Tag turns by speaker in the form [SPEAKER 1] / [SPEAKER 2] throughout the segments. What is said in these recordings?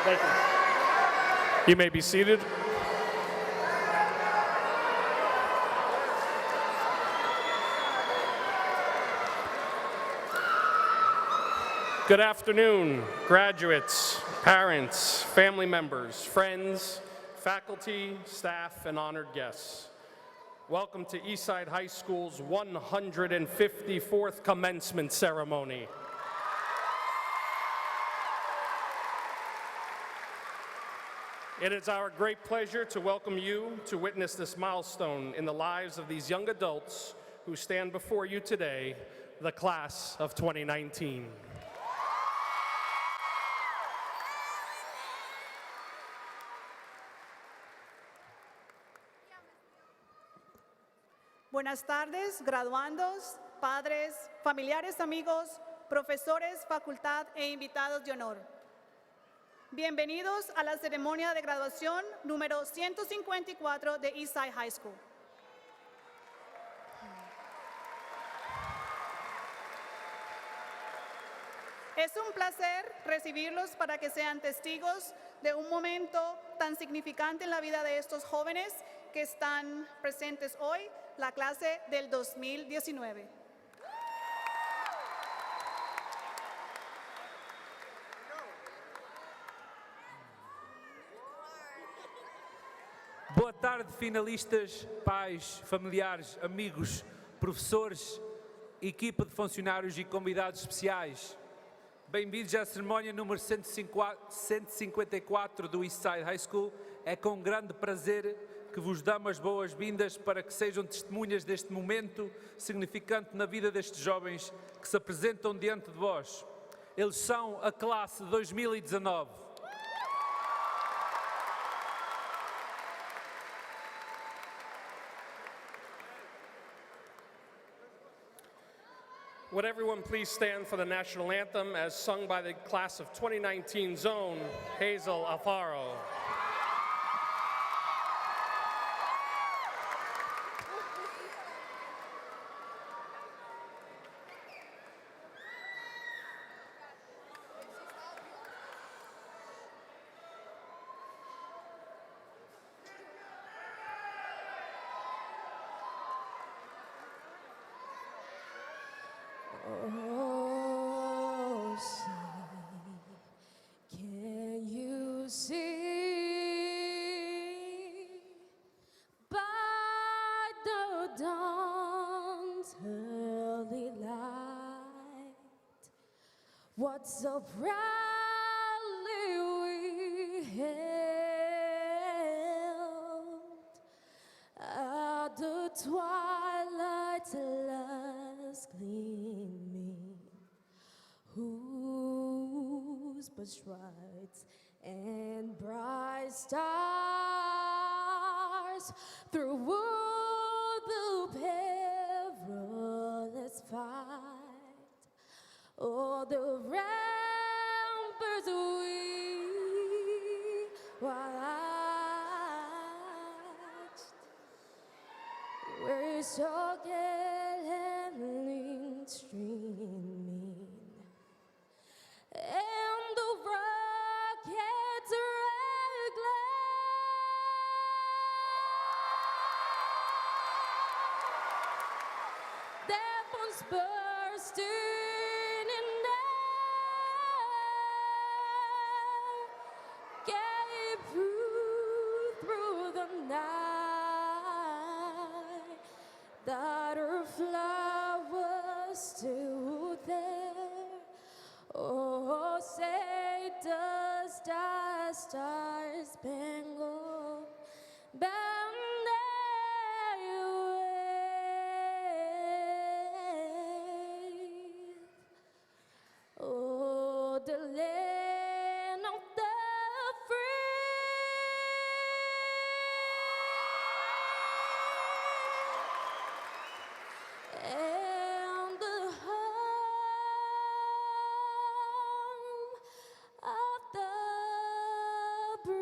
[SPEAKER 1] Thank you. You may be seated. Good afternoon, graduates, parents, family members, friends, faculty, staff, and honored guests. Welcome to Eastside High School's 154th commencement ceremony. It is our great pleasure to welcome you to witness this milestone in the lives of these young adults who stand before you today, the class of 2019.
[SPEAKER 2] Buenas tardes, graduandos, padres, familiares, amigos, profesores, facultad e invitados de honor. Bienvenidos a la ceremonia de graduación número 154 de Eastside High School. Es un placer recibirlos para que sean testigos de un momento tan significante en la vida de estos jóvenes que están presentes hoy, la clase del 2019.
[SPEAKER 3] Boa tarde, finalistas, pais, familiares, amigos, professores, equipa de funcionários e convidados especiais. Bem-vindos à cerimónia número 154 do Eastside High School. É com grande prazer que vos damos as boas-vindas para que sejam testemunhas deste momento significante na vida destes jovens que se apresentam diante de vós. Eles são a classe 2019.
[SPEAKER 1] Would everyone please stand for the national anthem as sung by the class of 2019's own Hazel Alfaro.
[SPEAKER 4] Oh, see, can you see by the dawn's early light what so proudly we hailed at the twilight's last gleaming, whose birthrights and bright stars through the perilous fight, oh, the ramparts we watched were so gallantly streaming, and the rockets' red glare, their bombs bursting in air, gave proof through the night that her flower was still there. Oh, say does the star-spangled banner wave? Oh, the land of the free and the home of the brave.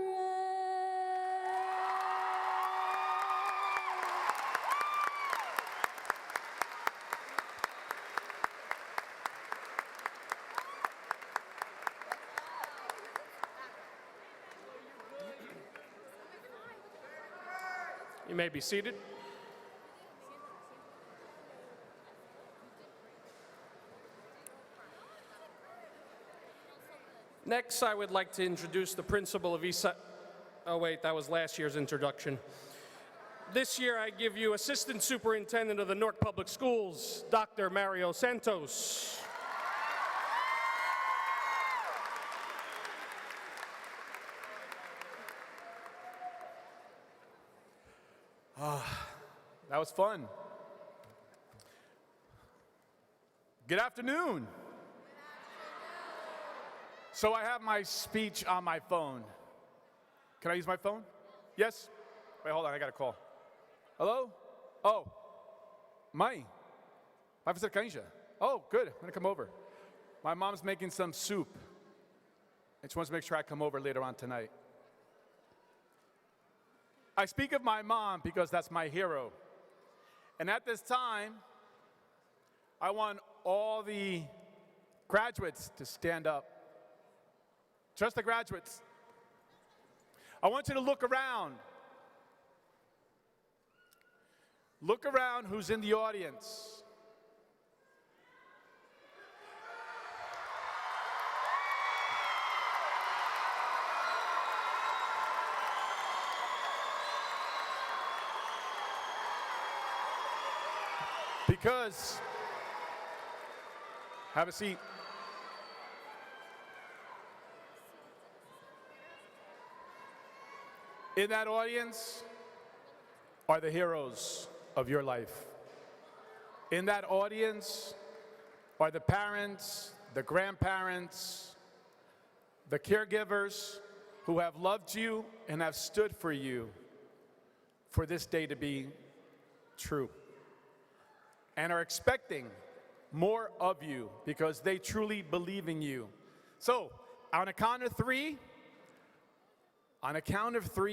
[SPEAKER 1] You may be seated. Next, I would like to introduce the principal of Eastside. Oh, wait, that was last year's introduction. This year, I give you Assistant Superintendent of the Newark Public Schools, Dr. Mario Santos.
[SPEAKER 5] That was fun. Good afternoon. So I have my speech on my phone. Can I use my phone? Yes? Wait, hold on, I got a call. Hello? Oh, mãe. Vai fazer canja? Oh, good, I'm gonna come over. My mom's making some soup. I just wants to make sure I come over later on tonight. I speak of my mom because that's my hero. And at this time, I want all the graduates to stand up. Just the graduates. I want you to look around. Look around who's in the audience. Because, have a seat. In that audience are the heroes of your life. In that audience are the parents, the grandparents, the caregivers who have loved you and have stood for you for this day to be true and are expecting more of you because they truly believe in you. So, on a count of three,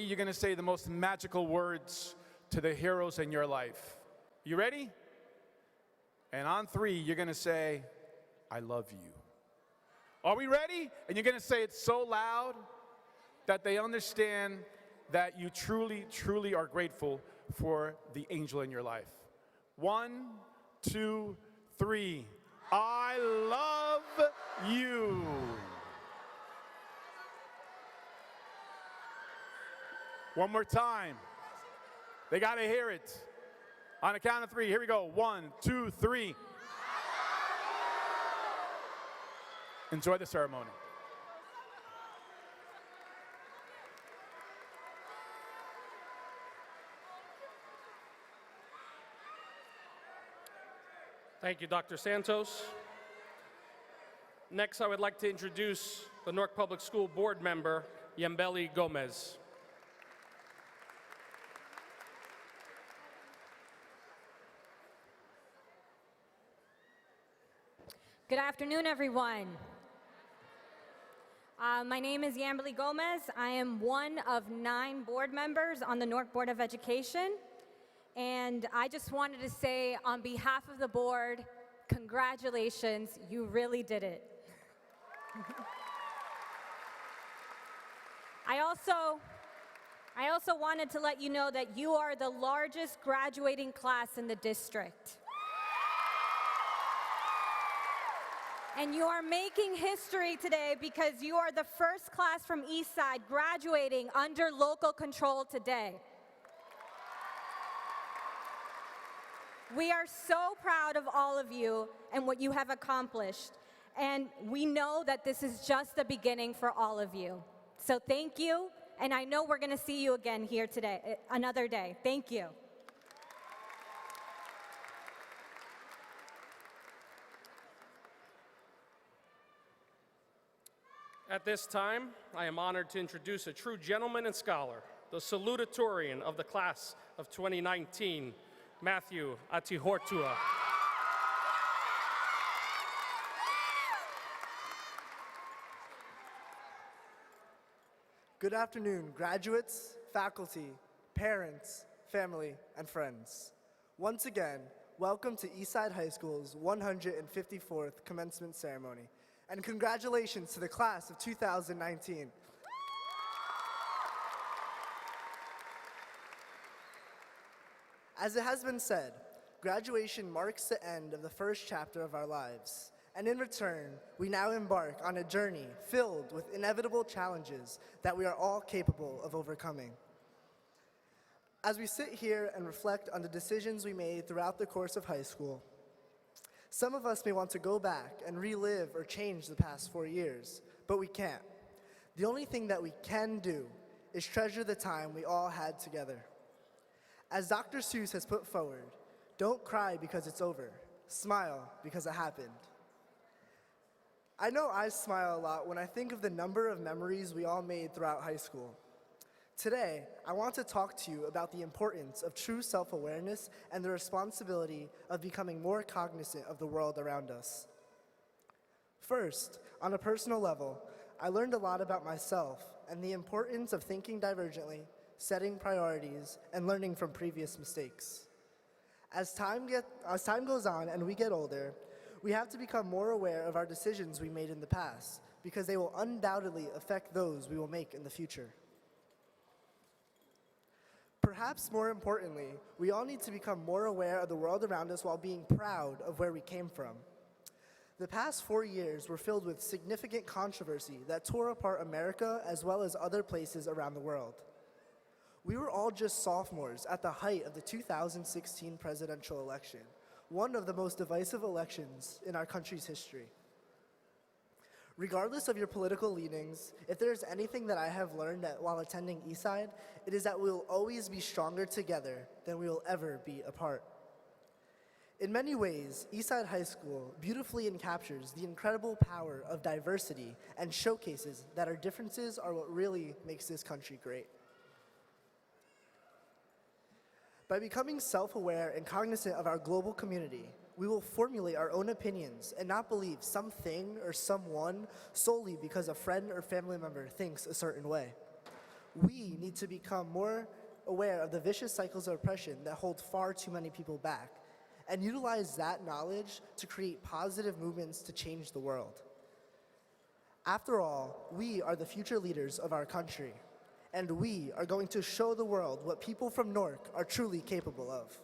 [SPEAKER 5] you're gonna say the most magical words to the heroes in your life. You ready? And on three, you're gonna say, I love you. Are we ready? And you're gonna say it so loud that they understand that you truly, truly are grateful for the angel in your life. 1, 2, 3. I love you. One more time. They gotta hear it. On a count of three, here we go. 1, 2, 3. Enjoy the ceremony.
[SPEAKER 1] Thank you, Dr. Santos. Next, I would like to introduce the Newark Public School Board member, Yambeli Gomez.
[SPEAKER 6] Good afternoon, everyone. My name is Yambeli Gomez. I am one of 9 board members on the Newark Board of Education. And I just wanted to say, on behalf of the board, congratulations, you really did it. I also wanted to let you know that you are the largest graduating class in the district. And you are making history today because you are the first class from Eastside graduating under local control today. We are so proud of all of you and what you have accomplished. And we know that this is just the beginning for all of you. So thank you, and I know we're going to see you again here today, another day. Thank you.
[SPEAKER 1] At this time, I am honored to introduce a true gentleman and scholar, the salutatorian of the class of 2019, Matthew Atihortua.
[SPEAKER 7] Good afternoon, graduates, faculty, parents, family, and friends. Once again, welcome to Eastside High School's 154th commencement ceremony, and congratulations to the class of 2019. As it has been said, graduation marks the end of the first chapter of our lives. And in return, we now embark on a journey filled with inevitable challenges that we are all capable of overcoming. As we sit here and reflect on the decisions we made throughout the course of high school, some of us may want to go back and relive or change the past 4 years, but we can't. The only thing that we can do is treasure the time we all had together. As Dr. Seuss has put forward, don't cry because it's over, smile because it happened. I know I smile a lot when I think of the number of memories we all made throughout high school. Today, I want to talk to you about the importance of true self-awareness and the responsibility of becoming more cognizant of the world around us. First, on a personal level, I learned a lot about myself and the importance of thinking divergently, setting priorities, and learning from previous mistakes. As time goes on and we get older, we have to become more aware of our decisions we made in the past because they will undoubtedly affect those we will make in the future. Perhaps more importantly, we all need to become more aware of the world around us while being proud of where we came from. The past 4 years were filled with significant controversy that tore apart America as well as other places around the world. We were all just sophomores at the height of the 2016 presidential election, one of the most divisive elections in our country's history. Regardless of your political leanings, if there's anything that I have learned while attending Eastside, it is that we will always be stronger together than we will ever be apart. In many ways, Eastside High School beautifully encaptures the incredible power of diversity and showcases that our differences are what really makes this country great. By becoming self-aware and cognizant of our global community, we will formulate our own opinions and not believe something or someone solely because a friend or family member thinks a certain way. We need to become more aware of the vicious cycles of oppression that hold far too many people back and utilize that knowledge to create positive movements to change the world. After all, we are the future leaders of our country, and we are going to show the world what people from Newark are truly capable of.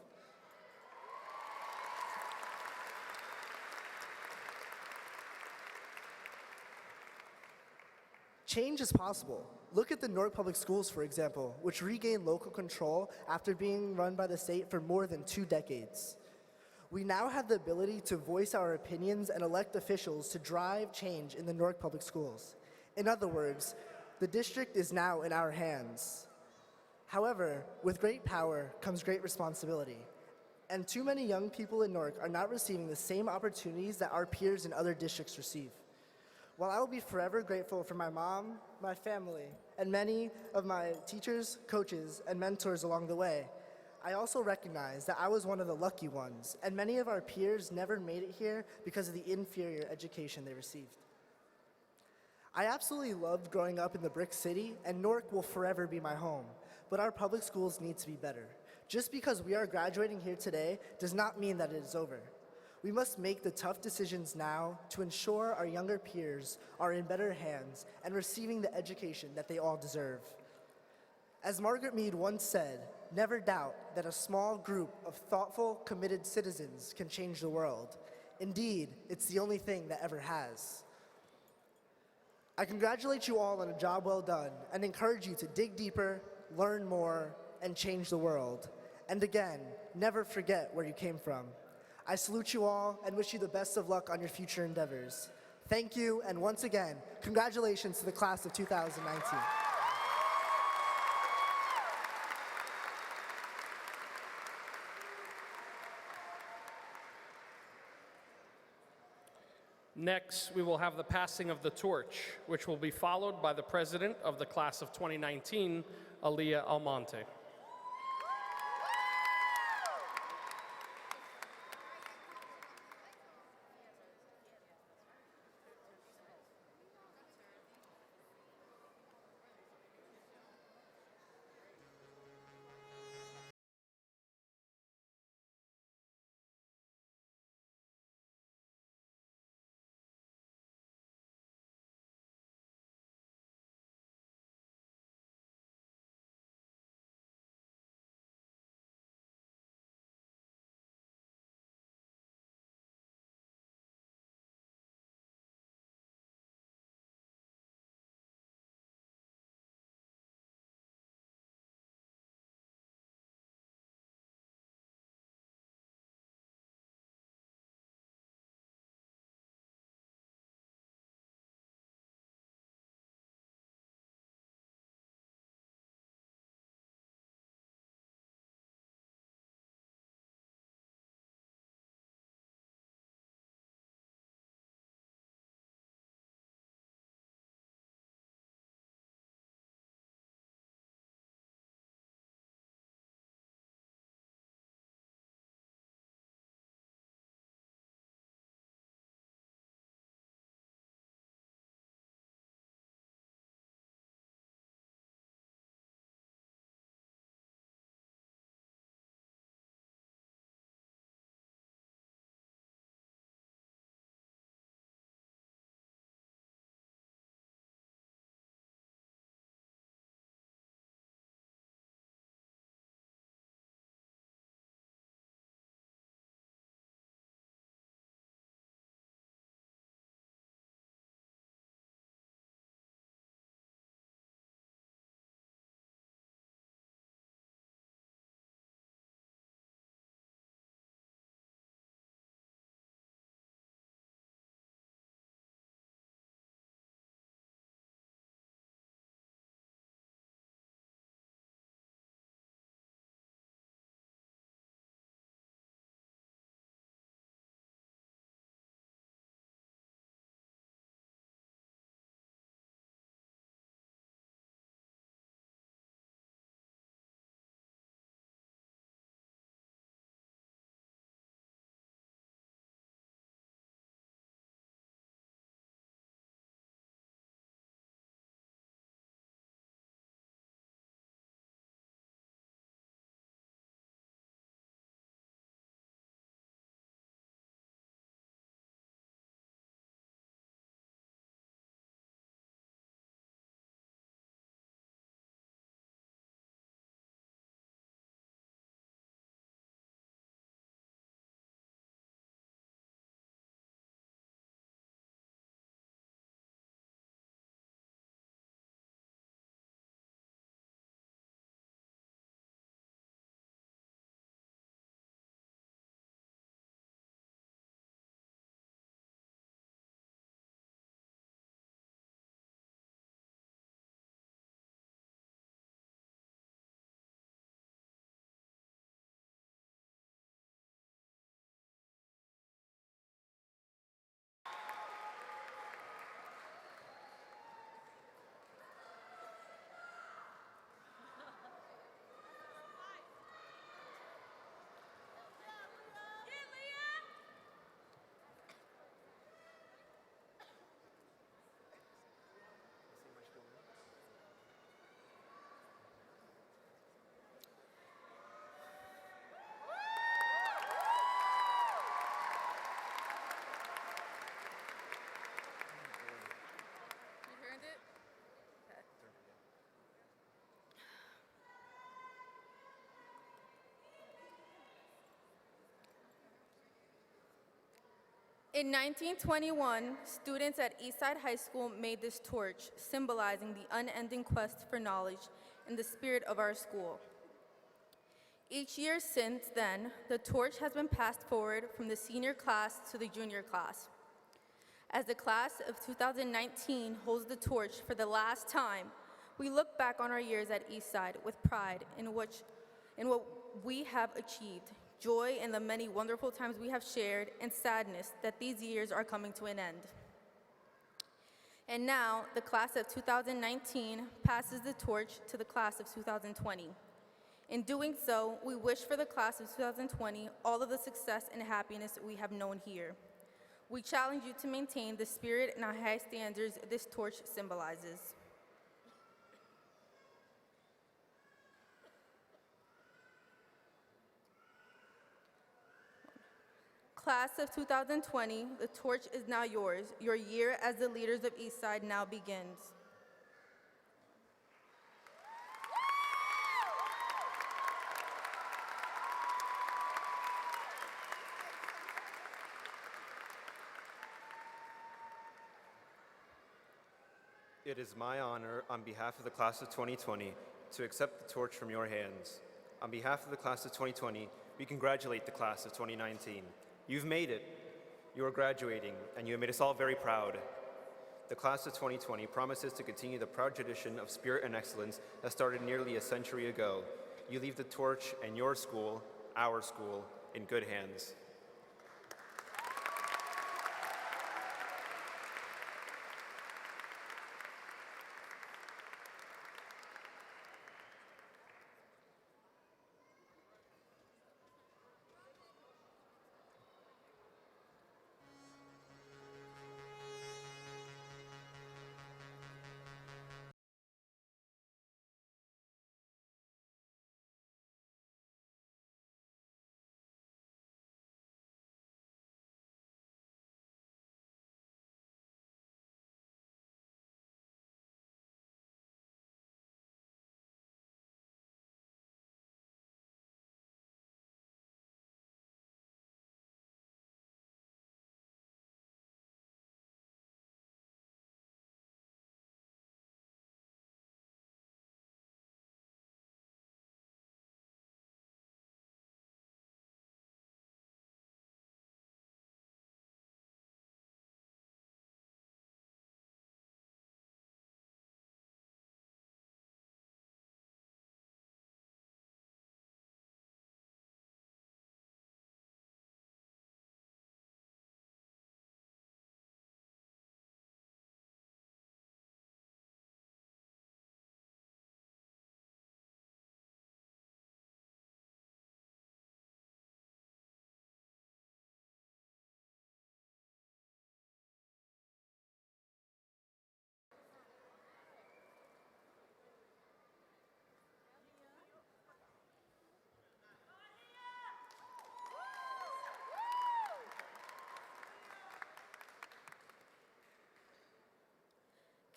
[SPEAKER 7] Change is possible. Look at the Newark Public Schools, for example, which regained local control after being run by the state for more than 2 decades. We now have the ability to voice our opinions and elect officials to drive change in the Newark Public Schools. In other words, the district is now in our hands. However, with great power comes great responsibility. And too many young people in Newark are not receiving the same opportunities that our peers in other districts receive. While I will be forever grateful for my mom, my family, and many of my teachers, coaches, and mentors along the way, I also recognize that I was one of the lucky ones, and many of our peers never made it here because of the inferior education they received. I absolutely loved growing up in the Brick City, and Newark will forever be my home, but our public schools need to be better. Just because we are graduating here today does not mean that it is over. We must make the tough decisions now to ensure our younger peers are in better hands and receiving the education that they all deserve. As Margaret Mead once said, never doubt that a small group of thoughtful, committed citizens can change the world. Indeed, it's the only thing that ever has. I congratulate you all on a job well done and encourage you to dig deeper, learn more, and change the world. And again, never forget where you came from. I salute you all and wish you the best of luck on your future endeavors. Thank you, and once again, congratulations to the class of 2019.
[SPEAKER 1] Next, we will have the passing of the torch, which will be followed by the president of the class of 2019, Aaliyah Almonte.
[SPEAKER 8] In 1921, students at Eastside High School made this torch, symbolizing the unending quest for knowledge and the spirit of our school. Each year since then, the torch has been passed forward from the senior class to the junior class. As the class of 2019 holds the torch for the last time, we look back on our years at Eastside with pride in what we have achieved, joy in the many wonderful times we have shared, and sadness that these years are coming to an end. And now, the class of 2019 passes the torch to the class of 2020. In doing so, we wish for the class of 2020 all of the success and happiness we have known here. We challenge you to maintain the spirit and high standards this torch symbolizes. Class of 2020, the torch is now yours. Your year as the leaders of Eastside now begins.
[SPEAKER 9] It is my honor, on behalf of the class of 2020, to accept the torch from your hands. On behalf of the class of 2020, we congratulate the class of 2019. You've made it. You are graduating, and you have made us all very proud. The class of 2020 promises to continue the proud tradition of spirit and excellence that started nearly a century ago. You leave the torch and your school, our school, in good hands.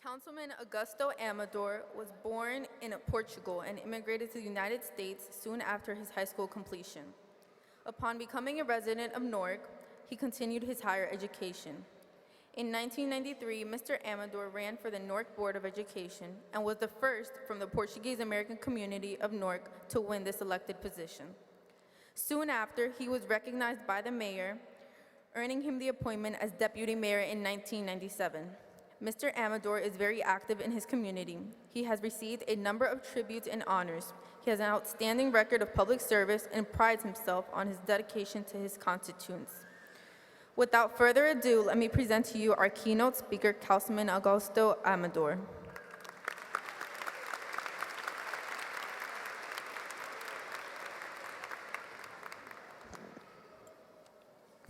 [SPEAKER 8] Councilman Augusto Amador was born in Portugal and immigrated to the United States soon after his high school completion. Upon becoming a resident of Newark, he continued his higher education. In 1993, Mr. Amador ran for the Newark Board of Education and was the first from the Portuguese American community of Newark to win this elected position. Soon after, he was recognized by the mayor, earning him the appointment as deputy mayor in 1997. Mr. Amador is very active in his community. He has received a number of tributes and honors. He has an outstanding record of public service and prides himself on his dedication to his constituents. Without further ado, let me present to you our keynote speaker, Councilman Augusto Amador.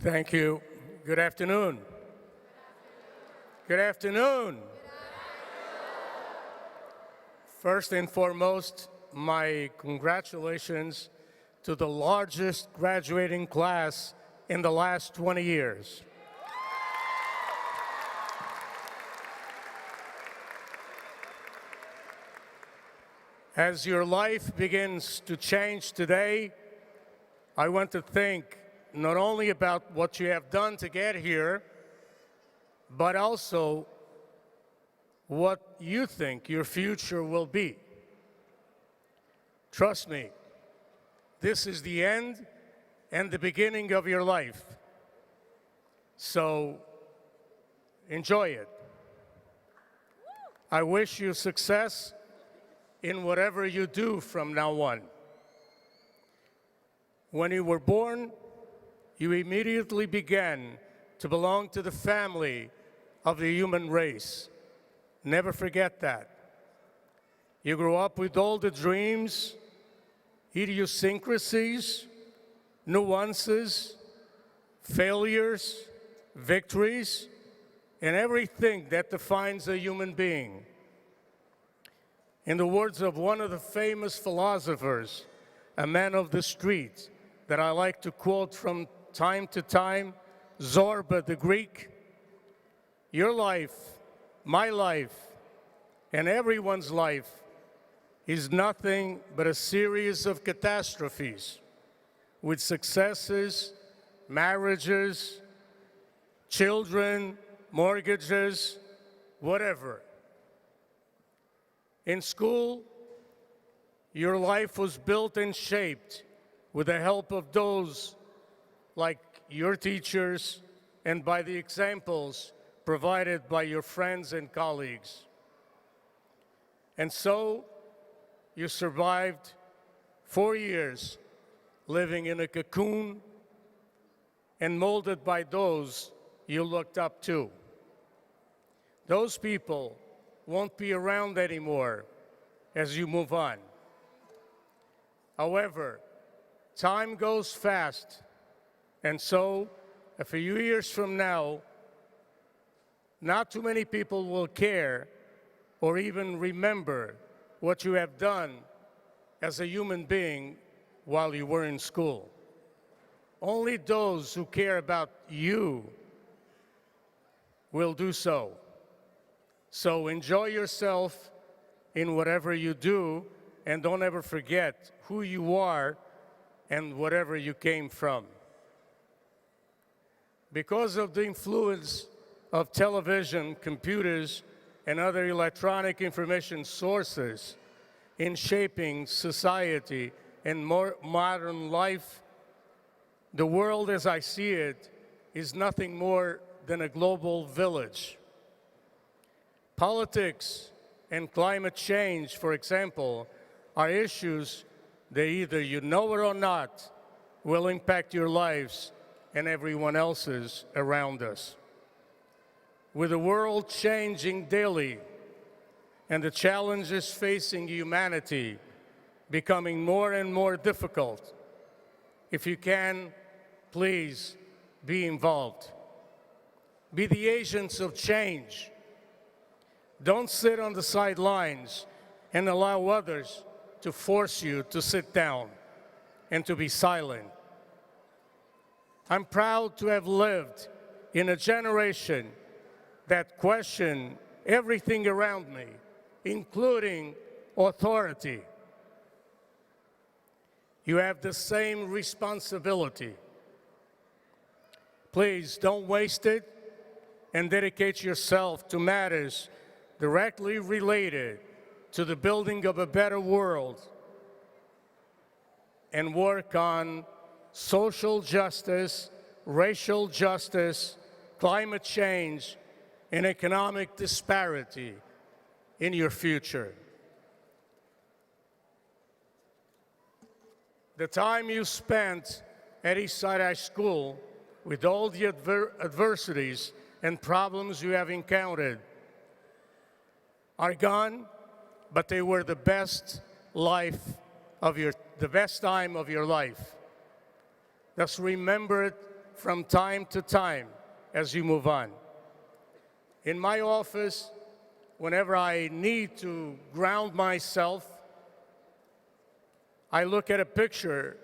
[SPEAKER 10] Thank you. Good afternoon. Good afternoon. First and foremost, my congratulations to the largest graduating class in the last 20 years. As your life begins to change today, I want to thank not only about what you have done to get here, but also what you think your future will be. Trust me, this is the end and the beginning of your life. So enjoy it. I wish you success in whatever you do from now on. When you were born, you immediately began to belong to the family of the human race. Never forget that. You grew up with all the dreams, idiosyncrasies, nuances, failures, victories, and everything that defines a human being. In the words of one of the famous philosophers, a man of the street, that I like to quote from time to time, Zorba the Greek, your life, my life, and everyone's life is nothing but a series of catastrophes with successes, marriages, children, mortgages, whatever. In school, your life was built and shaped with the help of those like your teachers and by the examples provided by your friends and colleagues. And so, you survived 4 years living in a cocoon and molded by those you looked up to. Those people won't be around anymore as you move on. However, time goes fast, and so a few years from now, not too many people will care or even remember what you have done as a human being while you were in school. Only those who care about you will do so. So enjoy yourself in whatever you do, and don't ever forget who you are and whatever you came from. Because of the influence of television, computers, and other electronic information sources in shaping society and more modern life, the world as I see it is nothing more than a global village. Politics and climate change, for example, are issues that either you know it or not will impact your lives and everyone else's around us. With the world changing daily and the challenges facing humanity becoming more and more difficult, if you can, please be involved. Be the agents of change. Don't sit on the sidelines and allow others to force you to sit down and to be silent. I'm proud to have lived in a generation that questioned everything around me, including authority. You have the same responsibility. Please don't waste it and dedicate yourself to matters directly related to the building of a better world, and work on social justice, racial justice, climate change, and economic disparity in your future. The time you spent at Eastside High School with all the adversities and problems you have encountered are gone, but they were the best time of your life. Just remember it from time to time as you move on. In my office, whenever I need to ground myself, I look at a picture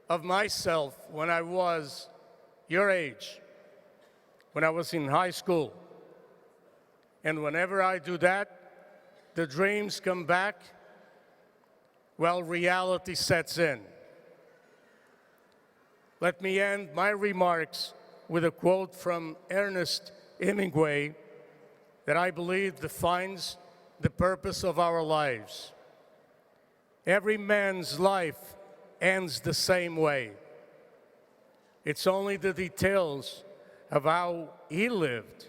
[SPEAKER 10] of myself when I was your age, when I was in high school. And whenever I do that, the dreams come back, well, reality sets in. let me end my remarks with a quote from Ernest Hemingway that I believe defines the purpose of our lives. Every man's life ends the same way. It's only the details of how he lived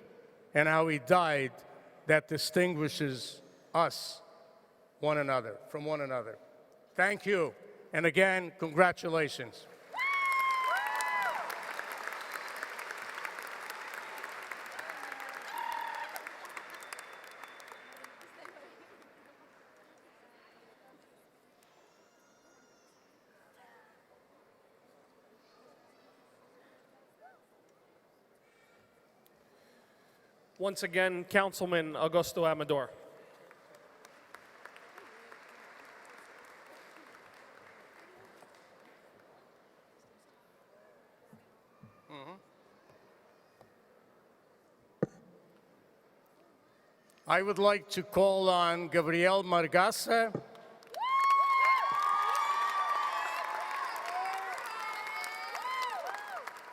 [SPEAKER 10] and how he died that distinguishes us from one another. Thank you, and again, congratulations.
[SPEAKER 1] Once again, Councilman Augusto Amador.
[SPEAKER 10] I would like to call on Gabriel Margasa.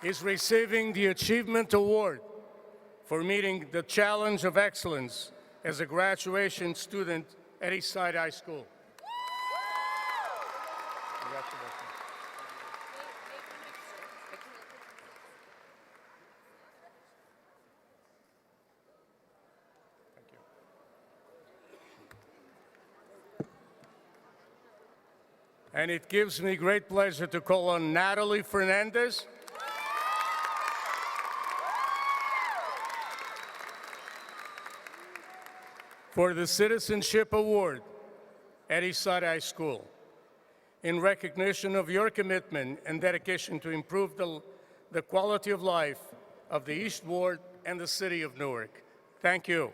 [SPEAKER 10] He's receiving the Achievement Award for meeting the challenge of excellence as a graduation student at Eastside High School. Congratulations. Thank you. And it gives me great pleasure to call on Natalie Fernandez. For the Citizenship Award at Eastside High School, in recognition of your commitment and dedication to improve the quality of life of the East Ward and the city of Newark. Thank you.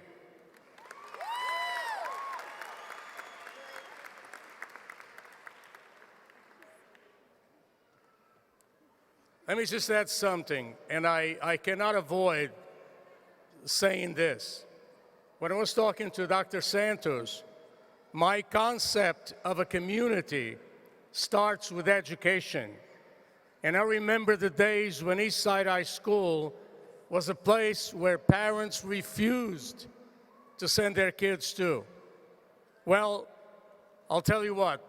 [SPEAKER 10] Let me just add something, and I cannot avoid saying this. When I was talking to Dr. Santos, my concept of a community starts with education. And I remember the days when Eastside High School was a place where parents refused to send their kids to. Well, I'll tell you what,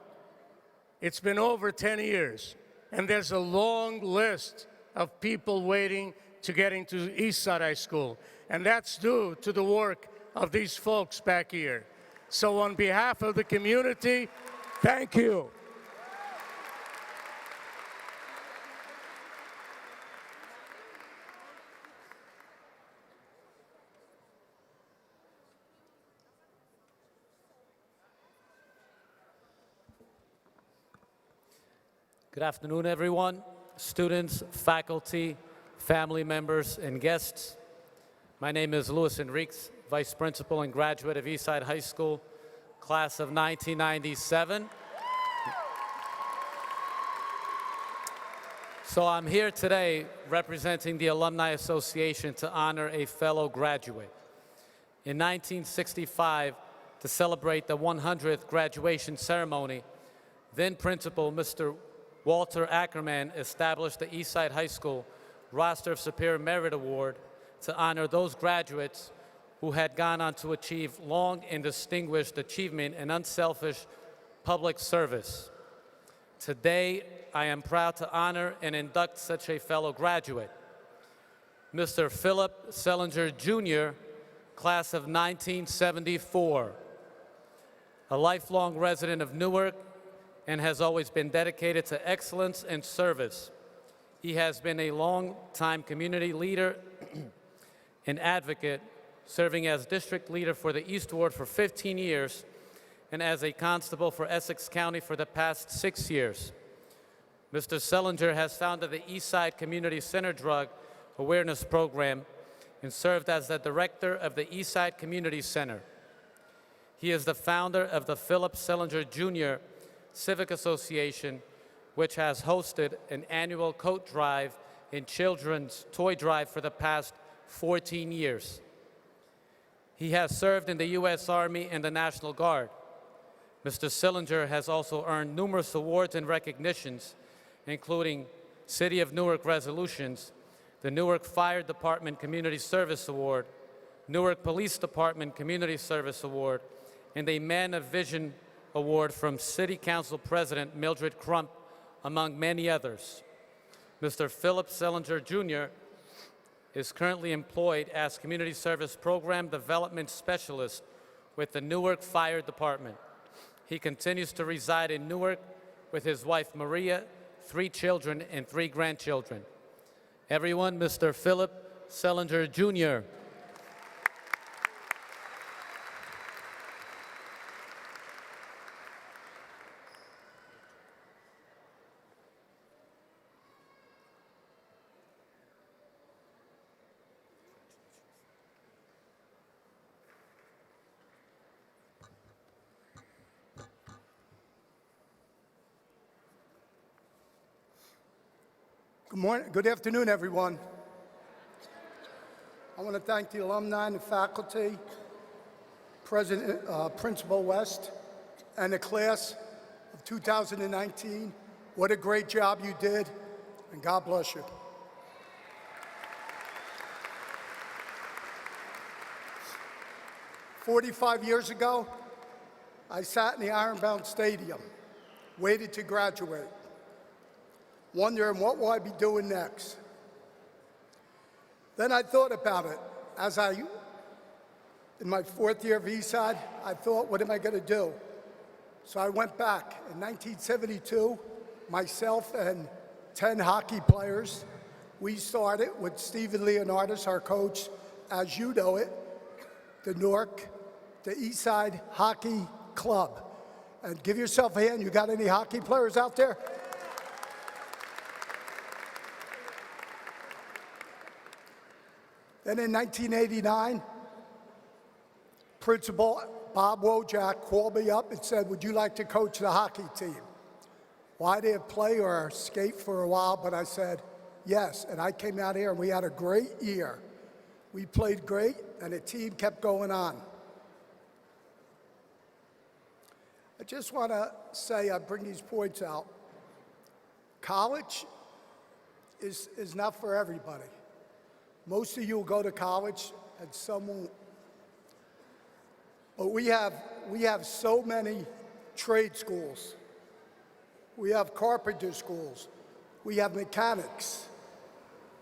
[SPEAKER 10] it's been over 10 years, and there's a long list of people waiting to get into Eastside High School. And that's due to the work of these folks back here. So on behalf of the community, thank you.
[SPEAKER 11] Good afternoon, everyone, students, faculty, family members, and guests. My name is Luis Enriquez, Vice Principal and graduate of Eastside High School, class of 1997. So I'm here today representing the Alumni Association to honor a fellow graduate. In 1965, to celebrate the 100th graduation ceremony, then Principal Mr. Walter Ackerman established the Eastside High School Roster of Superior Merit Award to honor those graduates who had gone on to achieve long and distinguished achievement in unselfish public service. Today, I am proud to honor and induct such a fellow graduate, Mr. Philip Sellinger, Jr., class of 1974, a lifelong resident of Newark and has always been dedicated to excellence and service. He has been a long-time community leader and advocate, serving as district leader for the East Ward for 15 years and as a constable for Essex County for the past 6 years. Mr. Sellinger has founded the Eastside Community Center Drug Awareness Program and served as the director of the Eastside Community Center. He is the founder of the Philip Sellinger Jr. Civic Association, which has hosted an annual coat drive and children's toy drive for the past 14 years. He has served in the U.S. Army and the National Guard. Mr. Sellinger has also earned numerous awards and recognitions, including City of Newark resolutions, the Newark Fire Department Community Service Award, Newark Police Department Community Service Award, and a Man of Vision Award from City Council President Mildred Crump, among many others. Mr. Philip Sellinger Jr. is currently employed as Community Service Program Development Specialist with the Newark Fire Department. He continues to reside in Newark with his wife Maria, 3 children, and 3 grandchildren. Everyone, Mr. Philip Sellinger Jr.
[SPEAKER 12] Good morning, good afternoon, everyone. I want to thank the alumni and the faculty, Principal West, and the class of 2019. What a great job you did, and God bless you. "45 years ago, I sat in the Ironbound Stadium, waited to graduate, wondering what will I be doing next. Then I thought about it. In my 4th year of Eastside, I thought, what am I going to do? So I went back. In 1972, myself and 10 hockey players, we started with Stephen Leonardis, our coach, as you know it, the Eastside Hockey Club. And give yourself a hand. You got any hockey players out there? Then in 1989, Principal Bob Wojak called me up and said, would you like to coach the hockey team? Well, I didn't play or skate for a while, but I said yes. And I came out here and we had a great year. We played great and the team kept going on. I just want to say, I bring these points out. College is not for everybody. Most of you will go to college and some won't. But we have so many trade schools. We have carpenter schools. We have mechanics.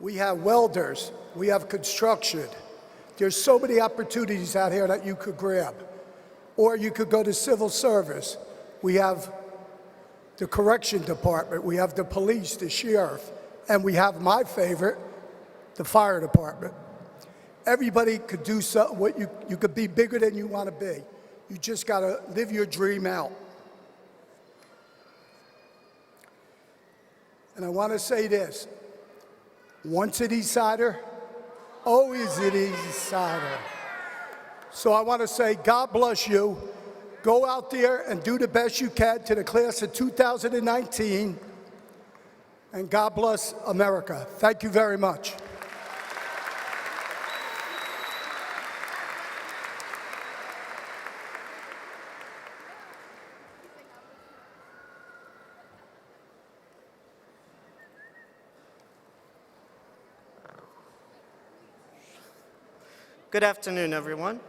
[SPEAKER 12] We have welders. We have construction. There's so many opportunities out here that you could grab. Or you could go to civil service. We have the correction department. We have the police, the sheriff. And we have my favorite, the fire department. Everybody could do something. You could be bigger than you want to be. You just got to live your dream out. And I want to say this. Once an Eastsider, always an Eastsider. So I want to say, God bless you. Go out there and do the best you can to the class of 2019. And God bless America. Thank you very much.
[SPEAKER 13] Good afternoon, everyone.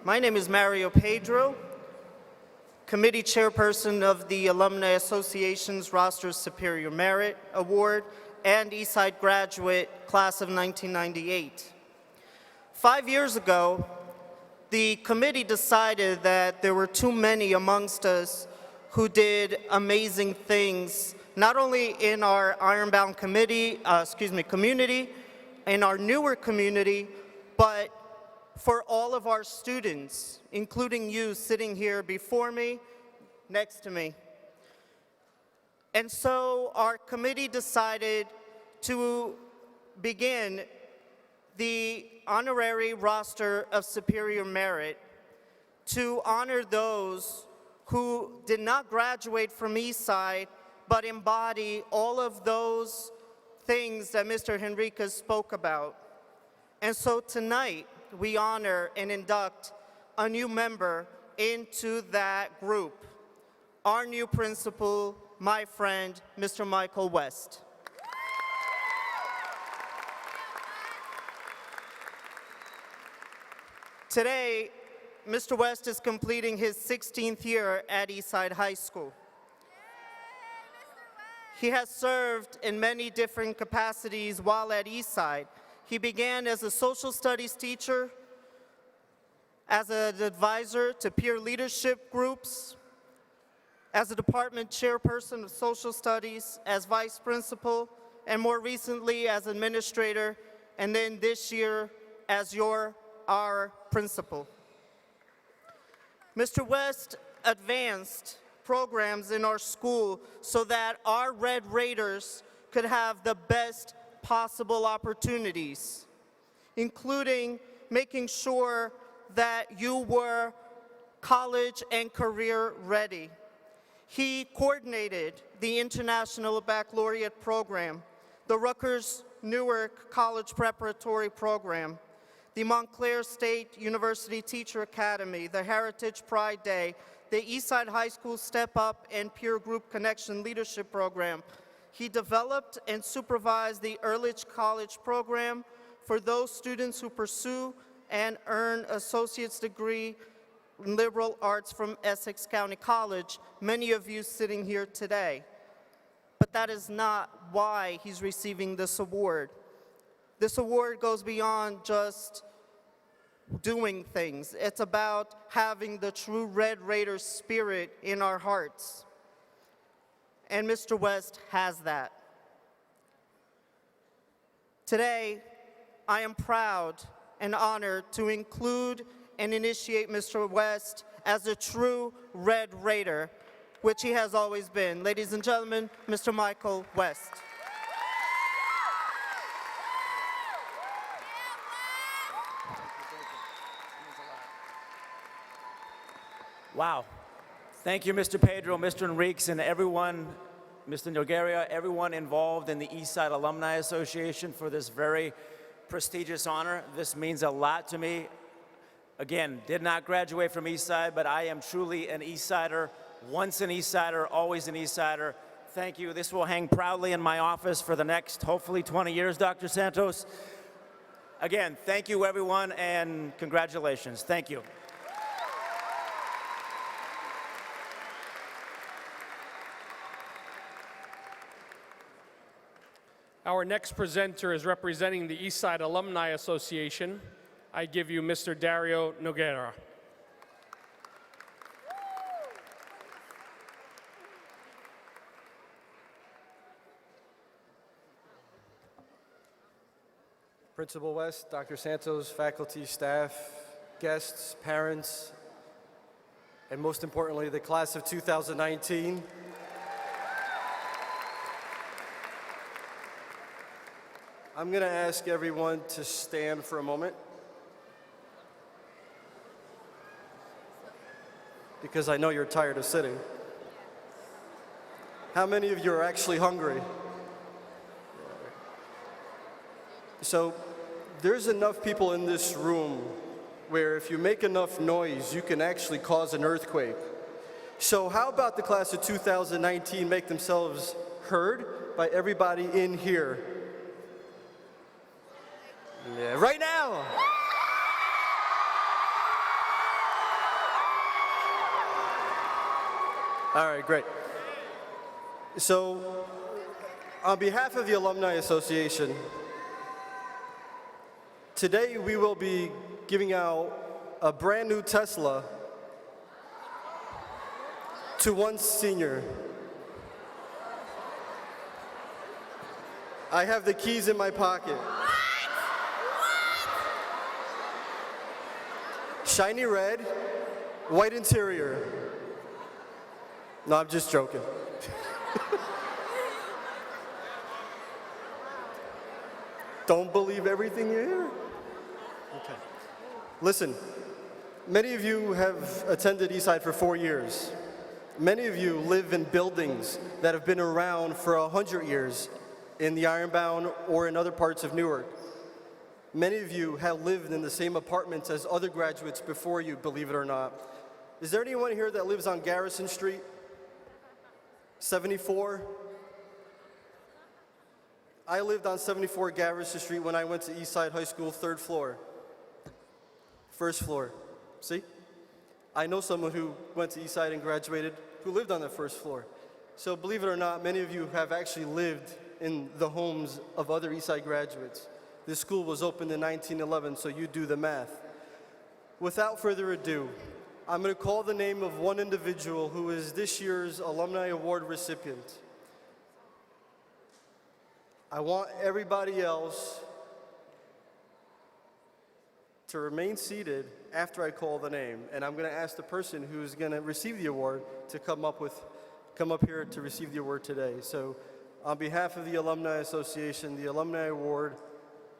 [SPEAKER 13] My name is Mario Pedro, Committee Chairperson of the Alumni Association's Roster of Superior Merit Award and Eastside Graduate Class of 1998. 5 years ago, the committee decided that there were too many amongst us who did amazing things, not only in our Ironbound community, in our Newark community, but for all of our students, including you sitting here before me, next to me. And so our committee decided to begin the honorary roster of superior merit to honor those who did not graduate from Eastside, but embody all of those things that Mr. Henriquez spoke about. And so tonight, we honor and induct a new member into that group, our new principal, my friend, Mr. Michael West. Today, Mr. West is completing his 16th year at Eastside High School. He has served in many different capacities while at Eastside. He began as a social studies teacher, as an advisor to peer leadership groups, as a department chairperson of social studies, as vice principal, and more recently as administrator, and then this year as our principal. Mr. West advanced programs in our school so that our Red Raiders could have the best possible opportunities, including making sure that you were college and career ready. He coordinated the International Baccalaureate Program, the Rutgers Newark College Preparatory Program, the Montclair State University Teacher Academy, the Heritage Pride Day, the Eastside High School Step Up and Peer Group Connection Leadership Program. He developed and supervised the Ehrlich College Program for those students who pursue and earn associate's degree in liberal arts from Essex County College, many of you sitting here today. But that is not why he's receiving this award. This award goes beyond just doing things. It's about having the true Red Raider spirit in our hearts. And Mr. West has that. Today, I am proud and honored to include and initiate Mr. West as a true Red Raider, which he has always been. Ladies and gentlemen, Mr. Michael West.
[SPEAKER 14] Wow. Thank you, Mr. Pedro, Mr. Enriques, and everyone, Mr. Nogueira, everyone involved in the Eastside Alumni Association for this very prestigious honor. This means a lot to me. Again, did not graduate from Eastside, but I am truly an Eastsider, once an Eastsider, always an Eastsider. Thank you. This will hang proudly in my office for the next, hopefully, 20 years, Dr. Santos. Again, thank you, everyone, and congratulations. Thank you.
[SPEAKER 1] Our next presenter is representing the Eastside Alumni Association. I give you Mr. Dario Nogueira.
[SPEAKER 15] Principal West, Dr. Santos, faculty, staff, guests, parents, and most importantly, the class of 2019. I'm going to ask everyone to stand for a moment because I know you're tired of sitting. How many of you are actually hungry? So there's enough people in this room where if you make enough noise, you can actually cause an earthquake. So how about the class of 2019 make themselves heard by everybody in here? Yeah, right now. All right, great. So, on behalf of the Alumni Association, today we will be giving out a brand new Tesla to one senior. I have the keys in my pocket. Shiny red, white interior. No, I'm just joking. Don't believe everything you hear? Okay. Listen, many of you have attended Eastside for 4 years. Many of you live in buildings that have been around for 100 years in the Ironbound or in other parts of Newark. Many of you have lived in the same apartments as other graduates before you, believe it or not. Is there anyone here that lives on Garrison Street? 74. I lived on 74 Garrison Street when I went to Eastside High School, 3rd floor. 1st floor. See? I know someone who went to Eastside and graduated who lived on the 1st floor. So believe it or not, many of you have actually lived in the homes of other Eastside graduates. This school was opened in 1911, so you do the math. Without further ado, I'm going to call the name of one individual who is this year's Alumni Award recipient. I want everybody else to remain seated after I call the name, and I'm going to ask the person who's going to receive the award to come up here to receive the award today. So, on behalf of the Alumni Association, the Alumni Award,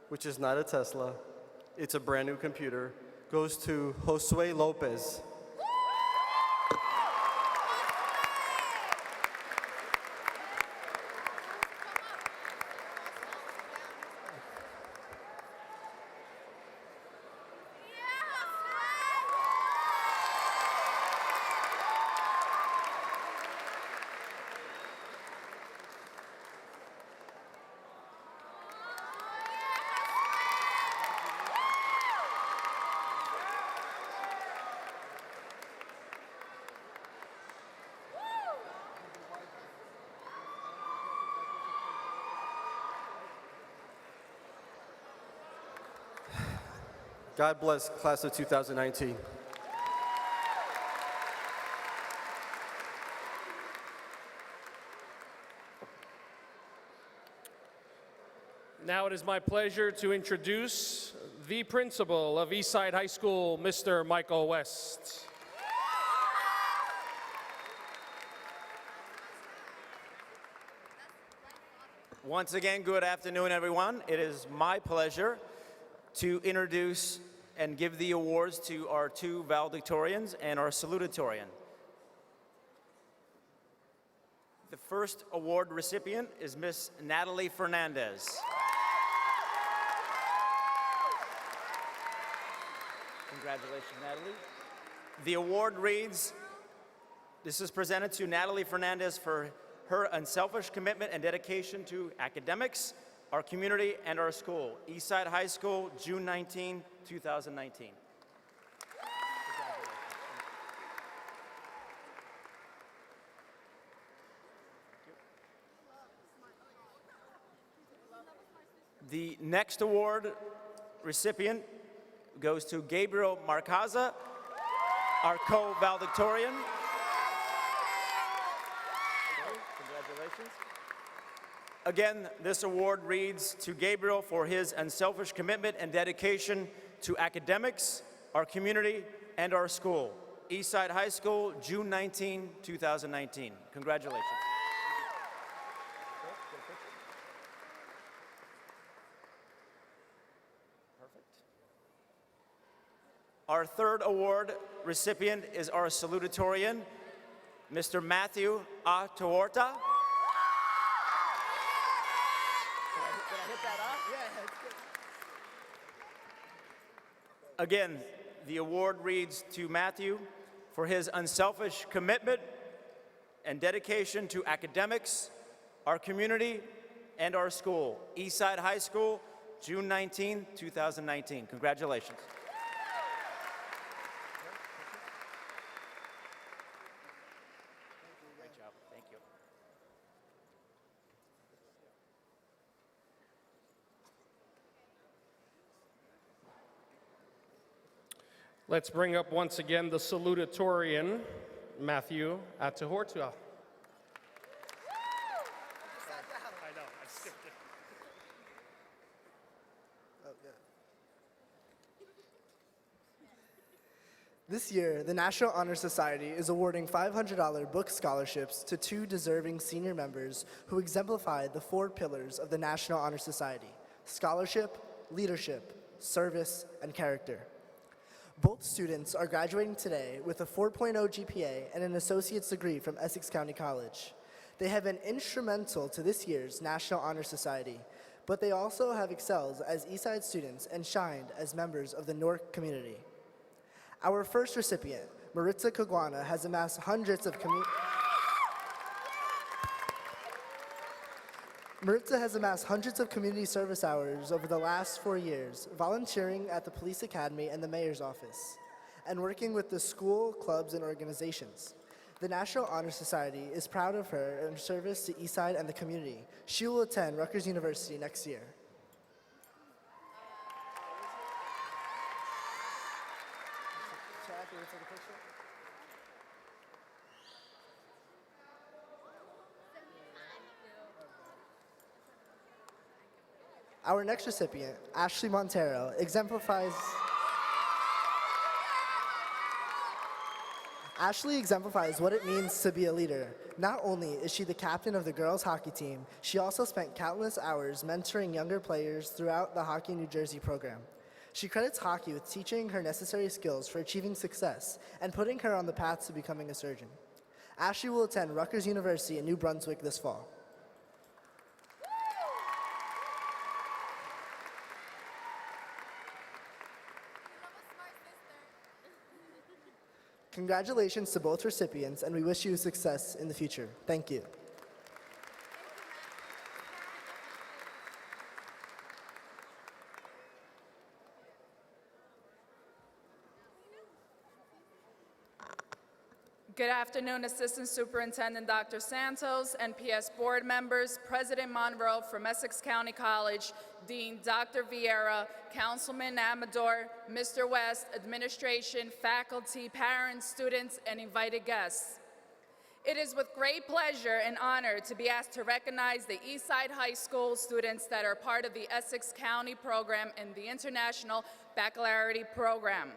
[SPEAKER 15] which is not a Tesla, it's a brand new computer, goes to Josue Lopez. God bless class of 2019.
[SPEAKER 1] Now it is my pleasure to introduce the principal of Eastside High School, Mr. Michael West.
[SPEAKER 14] Once again, good afternoon, everyone. It is my pleasure to introduce and give the awards to our 2 valedictorians and our salutatorian. The first award recipient is Miss Natalie Fernandez. Congratulations, Natalie. The award reads, this is presented to Natalie Fernandez for her unselfish commitment and dedication to academics, our community, and our school. Eastside High School, June 19, 2019. The next award recipient goes to Gabriel Marcaza, our co-valedictorian. Congratulations. Again, this award reads to Gabriel for his unselfish commitment and dedication to academics, our community, and our school. Eastside High School, June 19, 2019. Congratulations. Our third award recipient is our salutatorian, Mr. Matthew A. Tuorta. Did I hit that up? Yeah, that's good. Again, the award reads to Matthew for his unselfish commitment and dedication to academics, our community, and our school. Eastside High School, June 19, 2019. Congratulations.
[SPEAKER 1] Let's bring up once again the salutatorian, Matthew Atahortua. I know, I skipped it.
[SPEAKER 7] Oh, yeah. This year, the National Honor Society is awarding $500 book scholarships to 2 deserving senior members who exemplify the 4 pillars of the National Honor Society: scholarship, leadership, service, and character. Both students are graduating today with a 4.0 GPA and an associate's degree from Essex County College. They have been instrumental to this year's National Honor Society, but they also have excelled as Eastside students and shined as members of the Newark community. Our first recipient, Maritza Kagwana, has amassed hundreds of Maritza has amassed hundreds of community service hours over the last 4 years, volunteering at the police academy and the mayor's office, and working with the school, clubs, and organizations. The National Honor Society is proud of her and her service to Eastside and the community. She will attend Rutgers University next year. Our next recipient, Ashley Montero, exemplifies what it means to be a leader. Not only is she the captain of the girls' hockey team, she also spent countless hours mentoring younger players throughout the Hockey New Jersey program. She credits hockey with teaching her necessary skills for achieving success and putting her on the path to becoming a surgeon. Ashley will attend Rutgers University in New Brunswick this fall. Congratulations to both recipients, and we wish you success in the future. Thank you.
[SPEAKER 16] Good afternoon, Assistant Superintendent Dr. Santos, NPS board members, President Monroe from Essex County College, Dean Dr. Vieira, Councilman Amador, Mr. West, administration, faculty, parents, students, and invited guests. It is with great pleasure and honor to be asked to recognize the Eastside High School students that are part of the Essex County program and the International Baccalaureate program.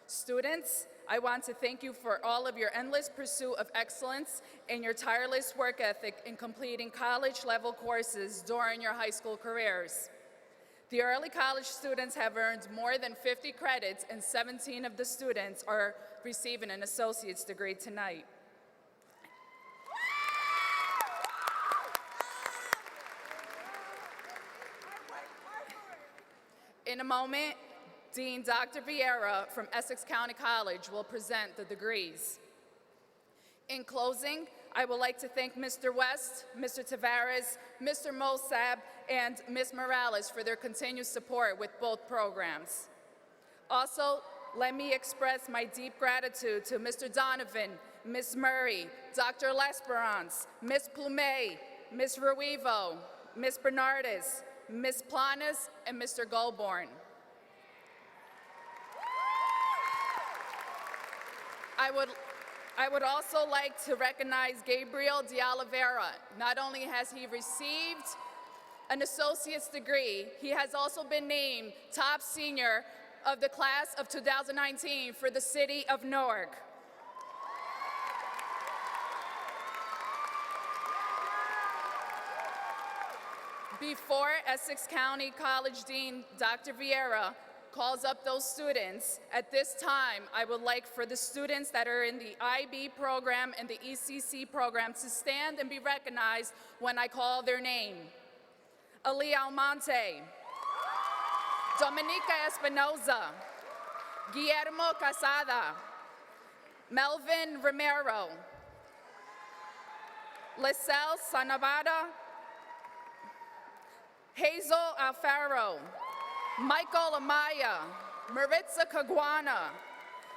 [SPEAKER 16] Students, I want to thank you for all of your endless pursuit of excellence and your tireless work ethic in completing college-level courses during your high school careers. The early college students have earned more than 50 credits, and 17 of the students are receiving an associate's degree tonight. In a moment, Dean Dr. Vieira from Essex County College will present the degrees. In closing, I would like to thank Mr. West, Mr. Tavares, Mr. Mosab, and Ms. Morales for their continued support with both programs. Also, let me express my deep gratitude to Mr. Donovan, Ms. Murray, Dr. L'Esperance, Ms. Plumet, Ms. Ruivo, Ms. Bernardes, Ms. Planas, and Mr. Goldborn. I would also like to recognize Gabriel de Oliveira. Not only has he received an associate's degree, he has also been named top senior of the class of 2019 for the city of Newark. Before Essex County College Dean Dr. Vieira calls up those students, at this time, I would like for the students that are in the IB program and the ECC program to stand and be recognized when I call their name. Ali Almonte, Dominica Espinoza, Guillermo Casada, Melvin Romero, Lisel Sanabada, Hazel Alfaro, Michael Amaya, Maritza Caguana,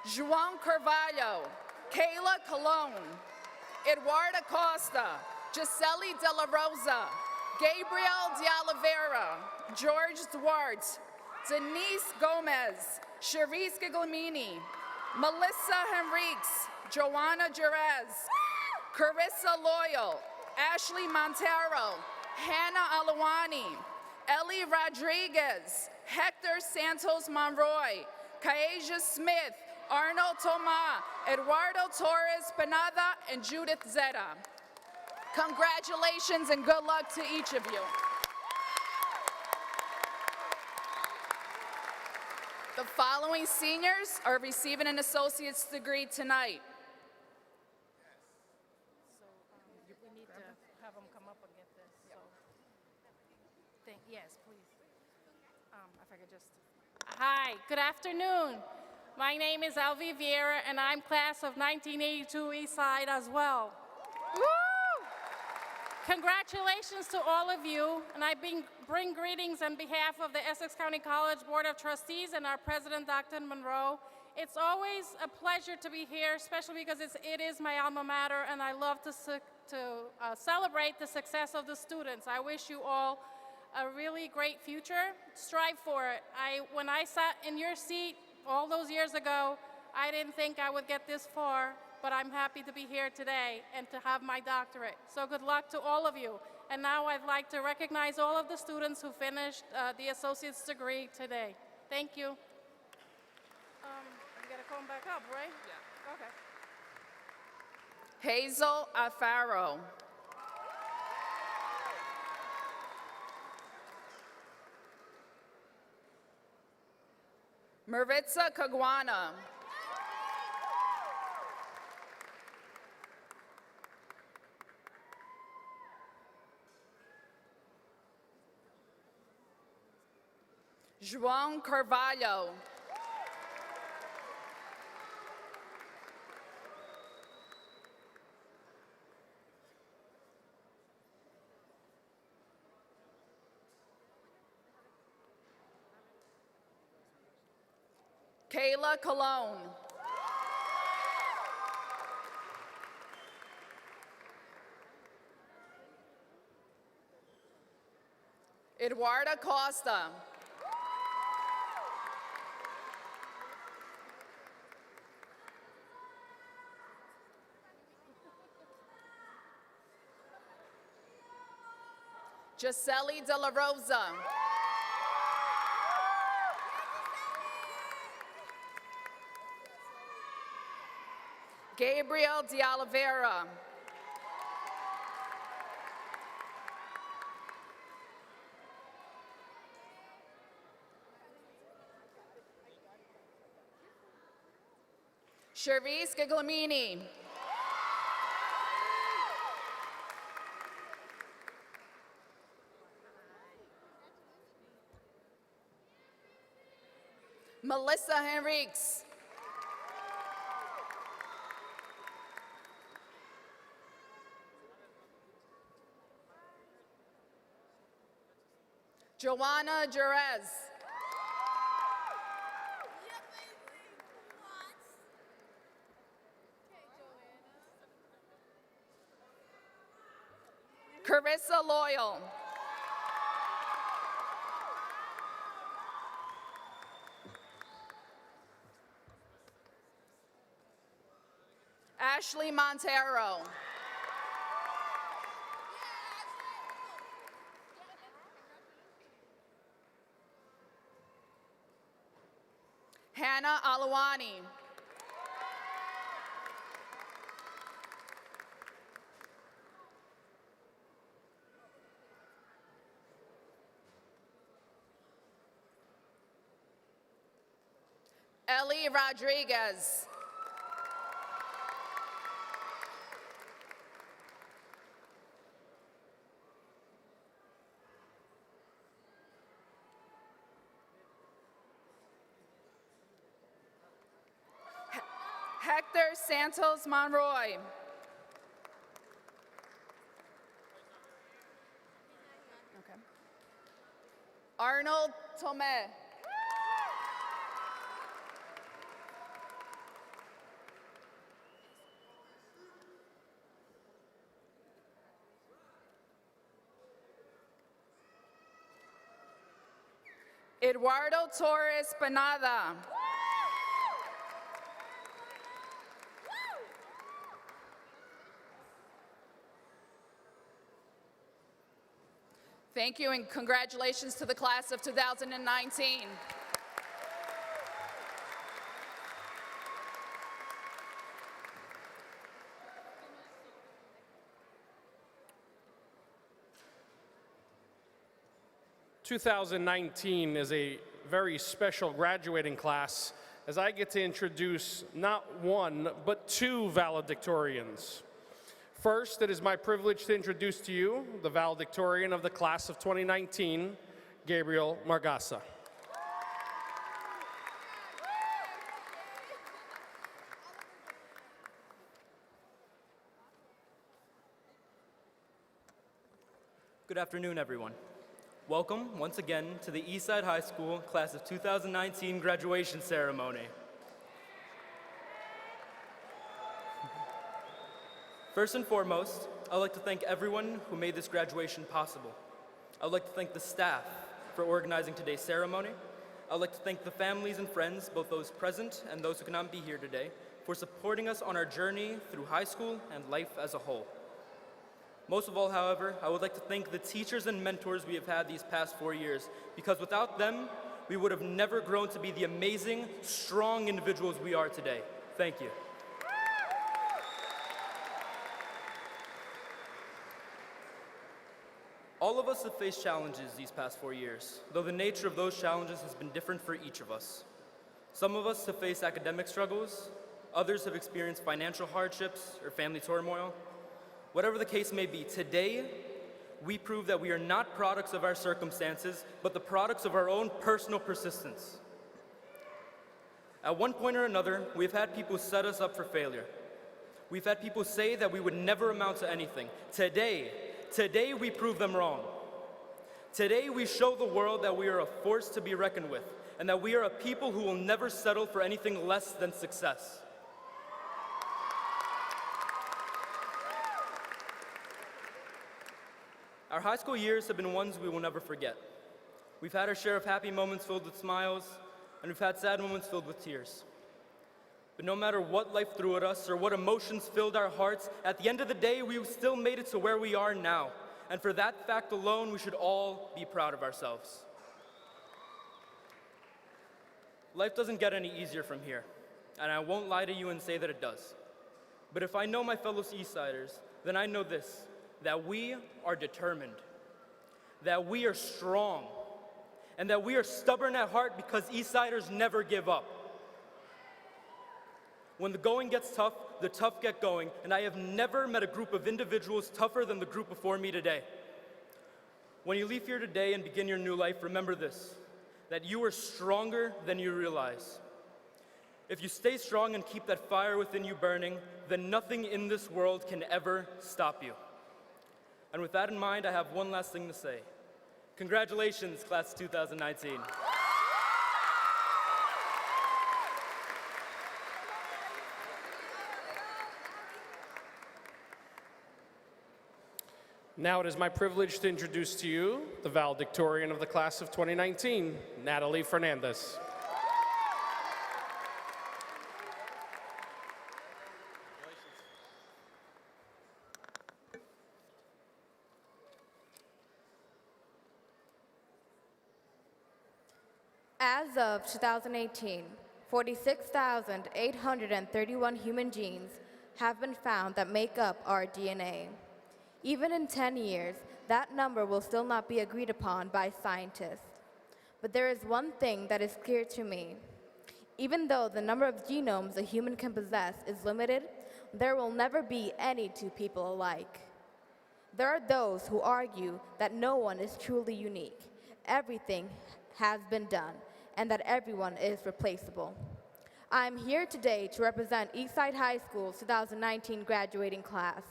[SPEAKER 16] João Carvalho, Kayla Colon, Eduardo Costa, Gisele De La Rosa, Gabriel de Oliveira, George Duarte, Denise Gomez, Cherise Giglomini, Melissa Henriques, Joanna Jerez, Carissa Loyal, Ashley Montero, Hannah Alawani, Ellie Rodriguez, Hector Santos Monroy, Kaeja Smith, Arnold Toma, Eduardo Torres Panada, and Judith Zeta. Congratulations and good luck to each of you. The following seniors are receiving an associate's degree tonight.
[SPEAKER 17] We need to have them come up and get this. So, yes, please. If I could just. Hi, good afternoon. My name is Elvie Vieira, and I'm class of 1982 East Side as well. Woo! Congratulations to all of you, and I bring greetings on behalf of the Essex County College Board of Trustees and our president, Dr. Monroe. It's always a pleasure to be here, especially because it is my alma mater, and I love to celebrate the success of the students. I wish you all a really great future. Strive for it. When I sat in your seat all those years ago, I didn't think I would get this far, but I'm happy to be here today and to have my doctorate. So good luck to all of you. And now I'd like to recognize all of the students who finished the associate's degree today. Thank you. You gotta come back up, right? Yeah. Okay.
[SPEAKER 16] Hazel Afaro. Mervitza Kagwana. João Carvalho. Kayla Cologne. Eduarda Costa. Gisele De La Rosa. Gabriel De Oliveira. Chervise Giglamini. Melissa Henriques. Joanna Jerez. Carissa Loyal. Ashley Montero. Hannah Alawani. Ellie Rodriguez. Hector Santos Monroy. Okay. Arnold Tomé. Eduardo Torres Panada. Thank you and congratulations to the class of 2019.
[SPEAKER 1] "2019 is a very special graduating class as I get to introduce not one, but two valedictorians. First, it is my privilege to introduce to you the valedictorian of the class of 2019, Gabriel Margasa.
[SPEAKER 18] Good afternoon, everyone. Welcome once again to the Eastside High School Class of 2019 graduation ceremony. First and foremost, I'd like to thank everyone who made this graduation possible. I'd like to thank the staff for organizing today's ceremony. I'd like to thank the families and friends, both those present and those who cannot be here today, for supporting us on our journey through high school and life as a whole. Most of all, however, I would like to thank the teachers and mentors we have had these past 4 years, because without them, we would have never grown to be the amazing, strong individuals we are today. Thank you. All of us have faced challenges these past 4 years, though the nature of those challenges has been different for each of us. Some of us have faced academic struggles, others have experienced financial hardships or family turmoil. Whatever the case may be, today, we prove that we are not products of our circumstances, but the products of our own personal persistence. At one point or another, we've had people set us up for failure. We've had people say that we would never amount to anything. Today we prove them wrong. Today we show the world that we are a force to be reckoned with, and that we are a people who will never settle for anything less than success. Our high school years have been ones we will never forget. We've had our share of happy moments filled with smiles, and we've had sad moments filled with tears. But no matter what life threw at us or what emotions filled our hearts, at the end of the day, we still made it to where we are now. And for that fact alone, we should all be proud of ourselves. Life doesn't get any easier from here, and I won't lie to you and say that it does. But if I know my fellow Eastsiders, then I know this, that we are determined, that we are strong, and that we are stubborn at heart because Eastsiders never give up. When the going gets tough, the tough get going, and I have never met a group of individuals tougher than the group before me today. When you leave here today and begin your new life, remember this, that you are stronger than you realize. If you stay strong and keep that fire within you burning, then nothing in this world can ever stop you. And with that in mind, I have one last thing to say. Congratulations, Class of 2019.
[SPEAKER 1] Now it is my privilege to introduce to you the valedictorian of the Class of 2019, Natalie Fernandez.
[SPEAKER 19] As of 2018, 46,831 human genes have been found that make up our DNA. Even in 10 years, that number will still not be agreed upon by scientists. But there is one thing that is clear to me. Even though the number of genomes a human can possess is limited, there will never be any two people alike. There are those who argue that no one is truly unique. Everything has been done, and that everyone is replaceable. I'm here today to represent Eastside High School's 2019 graduating class,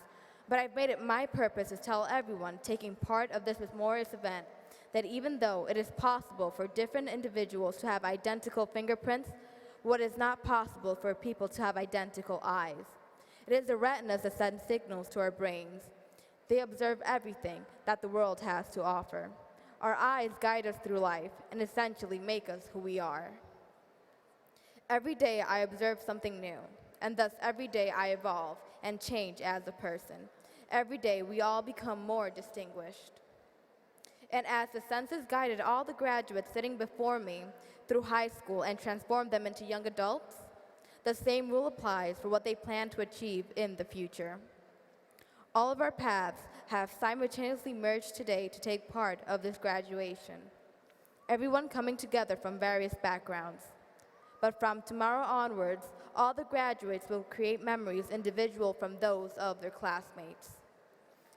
[SPEAKER 19] but I've made it my purpose to tell everyone taking part of this memorious event that even though it is possible for different individuals to have identical fingerprints, what is not possible for people to have identical eyes. It is the retinas that send signals to our brains. They observe everything that the world has to offer. Our eyes guide us through life and essentially make us who we are. Every day I observe something new, and thus every day I evolve and change as a person. Every day we all become more distinguished. And as the census guided all the graduates sitting before me through high school and transformed them into young adults, the same rule applies for what they plan to achieve in the future. All of our paths have simultaneously merged today to take part of this graduation, everyone coming together from various backgrounds. But from tomorrow onwards, all the graduates will create memories individual from those of their classmates.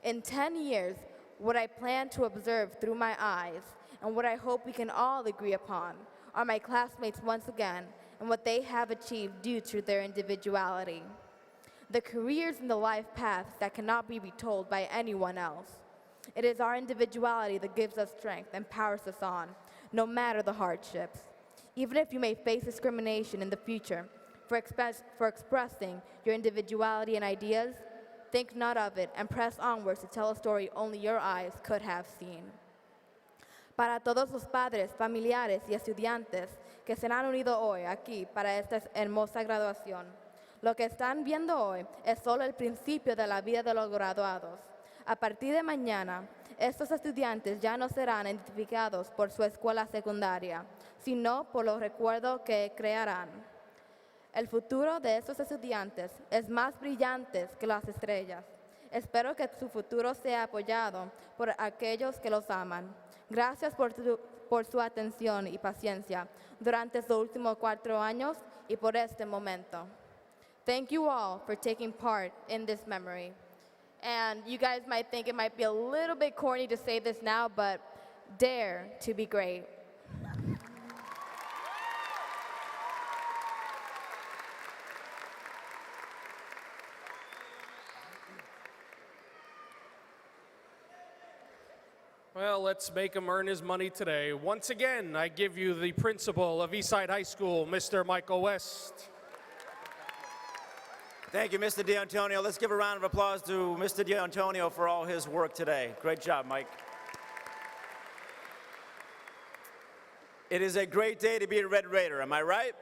[SPEAKER 19] In 10 years, what I plan to observe through my eyes and what I hope we can all agree upon are my classmates once again and what they have achieved due to their individuality. The careers and the life paths that cannot be retold by anyone else. It is our individuality that gives us strength and powers us on, no matter the hardships. Even if you may face discrimination in the future for expressing your individuality and ideas, think not of it and press onwards to tell a story only your eyes could have seen. Para todos los padres, familiares y estudiantes que se han unido hoy aquí para esta hermosa graduación, lo que están viendo hoy es solo el principio de la vida de los graduados. A partir de mañana, estos estudiantes ya no serán identificados por su escuela secundaria, sino por los recuerdos que crearán. El futuro de estos estudiantes es más brillante que las estrellas. Espero que su futuro sea apoyado por aquellos que los aman. Gracias por su atención y paciencia durante estos últimos 4 años y por este momento. Thank you all for taking part in this memory. And you guys might think it might be a little bit corny to say this now, but dare to be great.
[SPEAKER 1] Well, let's make him earn his money today. Once again, I give you the principal of Eastside High School, Mr. Michael West.
[SPEAKER 14] Thank you, Mr. D'Antonio. Let's give a round of applause to Mr. D'Antonio for all his work today. Great job, Mike. It is a great day to be a Red Raider, am I right?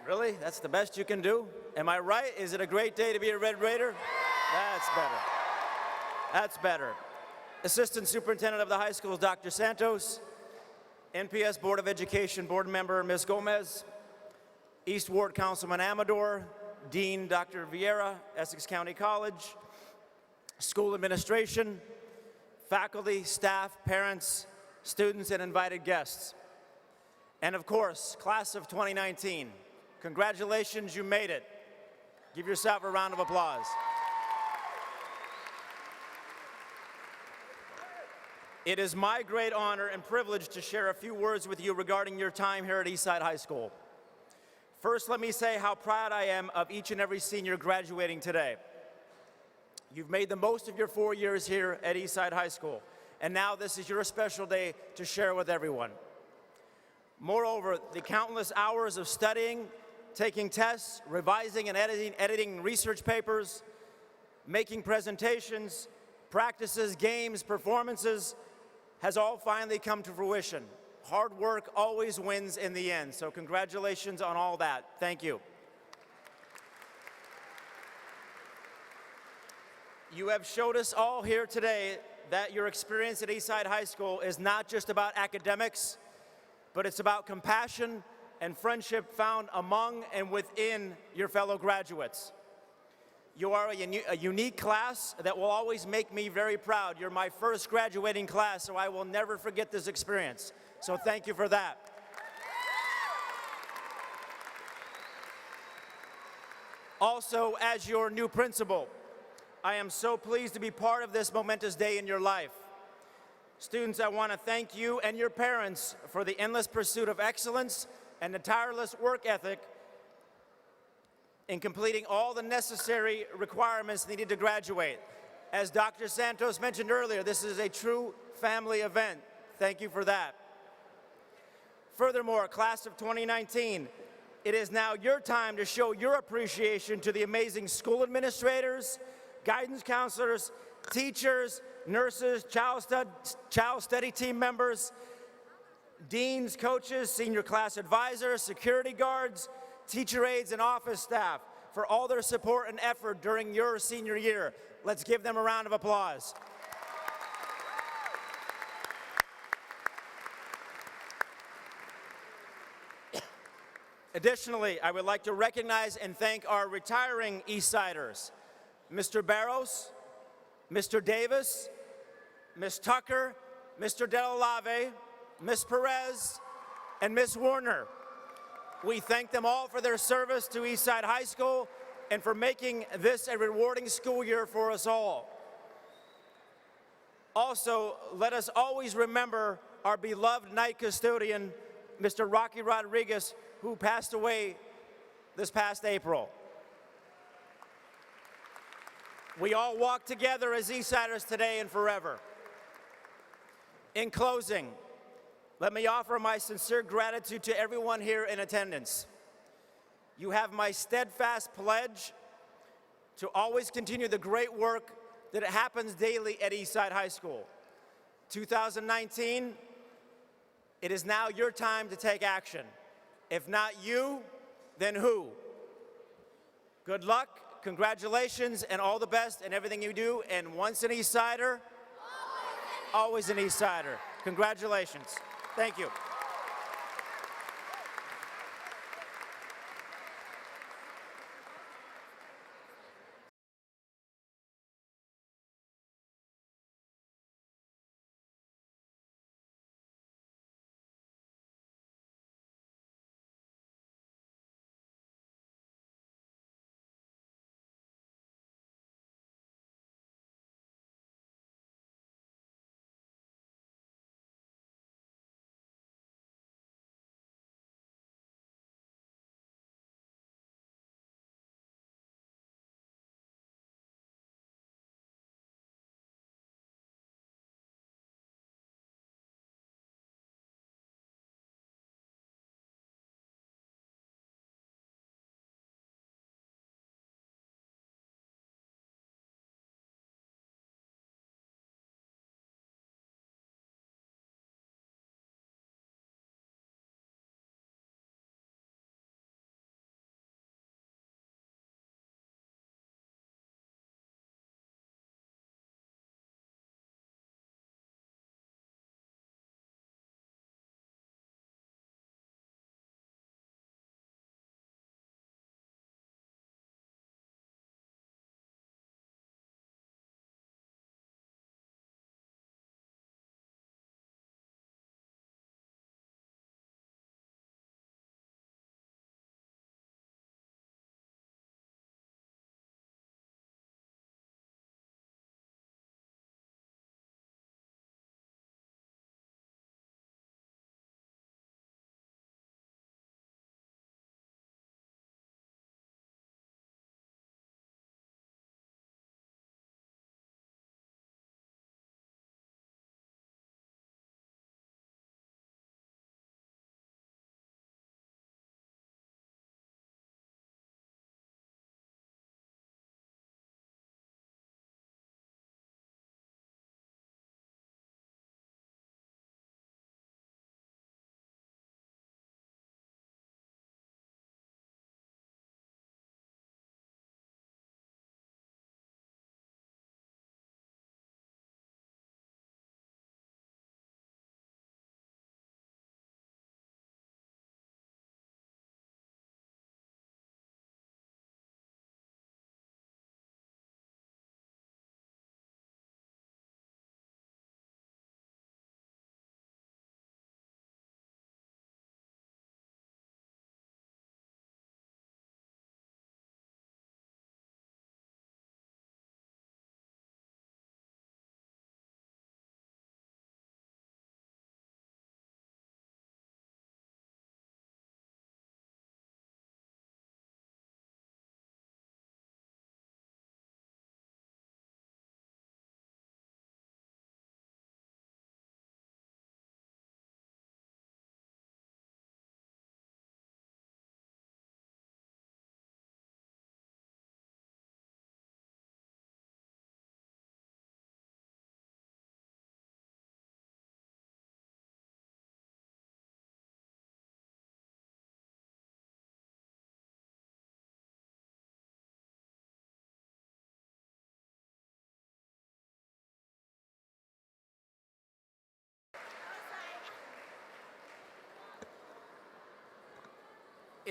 [SPEAKER 14] Really? That's the best you can do? Am I right? Is it a great day to be a Red Raider? That's better. That's better. Assistant Superintendent of the high schools, Dr. Santos. NPS Board of Education Board Member, Ms. Gomez. East Ward Councilman Amador. Dean Dr. Vieira, Essex County College. School administration, faculty, staff, parents, students, and invited guests. And of course, class of 2019. Congratulations, you made it. Give yourself a round of applause. It is my great honor and privilege to share a few words with you regarding your time here at Eastside High School. First, let me say how proud I am of each and every senior graduating today. You've made the most of your 4 years here at Eastside High School, and now this is your special day to share with everyone. Moreover, the countless hours of studying, taking tests, revising and editing research papers, making presentations, practices, games, performances, has all finally come to fruition. Hard work always wins in the end, so congratulations on all that. Thank you. You have showed us all here today that your experience at Eastside High School is not just about academics, but it's about compassion and friendship found among and within your fellow graduates. You are a unique class that will always make me very proud. You're my first graduating class, so I will never forget this experience. So thank you for that. Also, as your new principal, I am so pleased to be part of this momentous day in your life. Students, I want to thank you and your parents for the endless pursuit of excellence and the tireless work ethic in completing all the necessary requirements needed to graduate. As Dr. Santos mentioned earlier, this is a true family event. Thank you for that. Furthermore, class of 2019, it is now your time to show your appreciation to the amazing school administrators, guidance counselors, teachers, nurses, child study team members, deans, coaches, senior class advisors, security guards, teacher aides, and office staff for all their support and effort during your senior year. Let's give them a round of applause. Additionally, I would like to recognize and thank our retiring Eastsiders, Mr. Barros, Mr. Davis, Ms. Tucker, Mr. Delalave, Ms. Perez, and Ms. Warner. We thank them all for their service to Eastside High School and for making this a rewarding school year for us all. Also, let us always remember our beloved night custodian, Mr. Rocky Rodriguez, who passed away this past April. We all walk together as Eastsiders today and forever. In closing, let me offer my sincere gratitude to everyone here in attendance. You have my steadfast pledge to always continue the great work that happens daily at Eastside High School. 2019, it is now your time to take action. If not you, then who? Good luck, congratulations, and all the best in everything you do. And once an Eastsider, always an Eastsider. Congratulations. Thank you.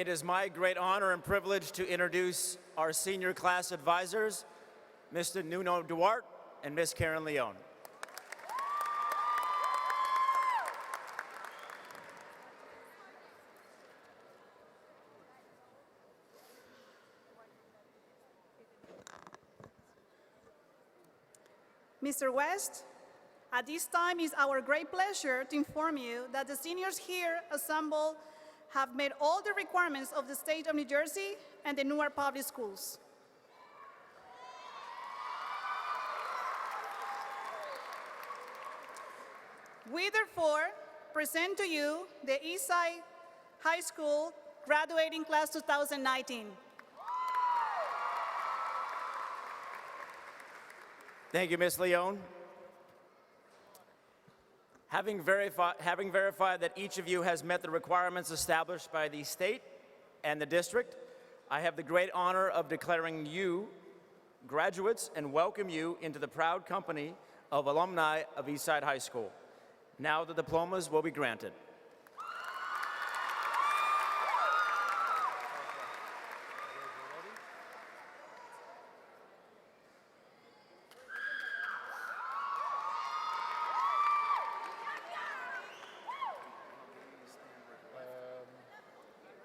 [SPEAKER 14] It is my great honor and privilege to introduce our senior class advisors, Mr. Nuno Duarte and Ms. Karen Leone.
[SPEAKER 2] Mr. West, at this time it's our great pleasure to inform you that the seniors here assembled have met all the requirements of the state of New Jersey and the Newark Public Schools. We therefore present to you the Eastside High School graduating class 2019.
[SPEAKER 14] Thank you, Ms. Leone. Having verified that each of you has met the requirements established by the state and the district, I have the great honor of declaring you graduates and welcome you into the proud company of alumni of Eastside High School. Now the diplomas will be granted.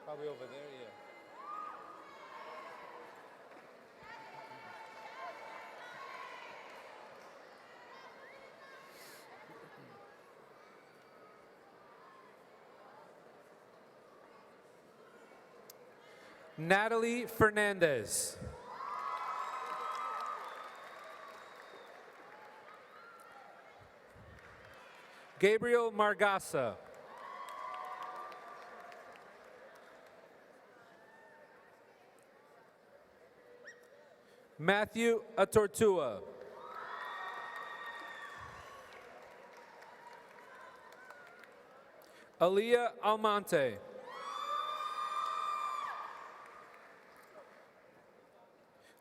[SPEAKER 3] Probably over there, yeah. Natalie Fernandez. Gabriel Margasa. Matthew Atortua. Aaliyah Almonte.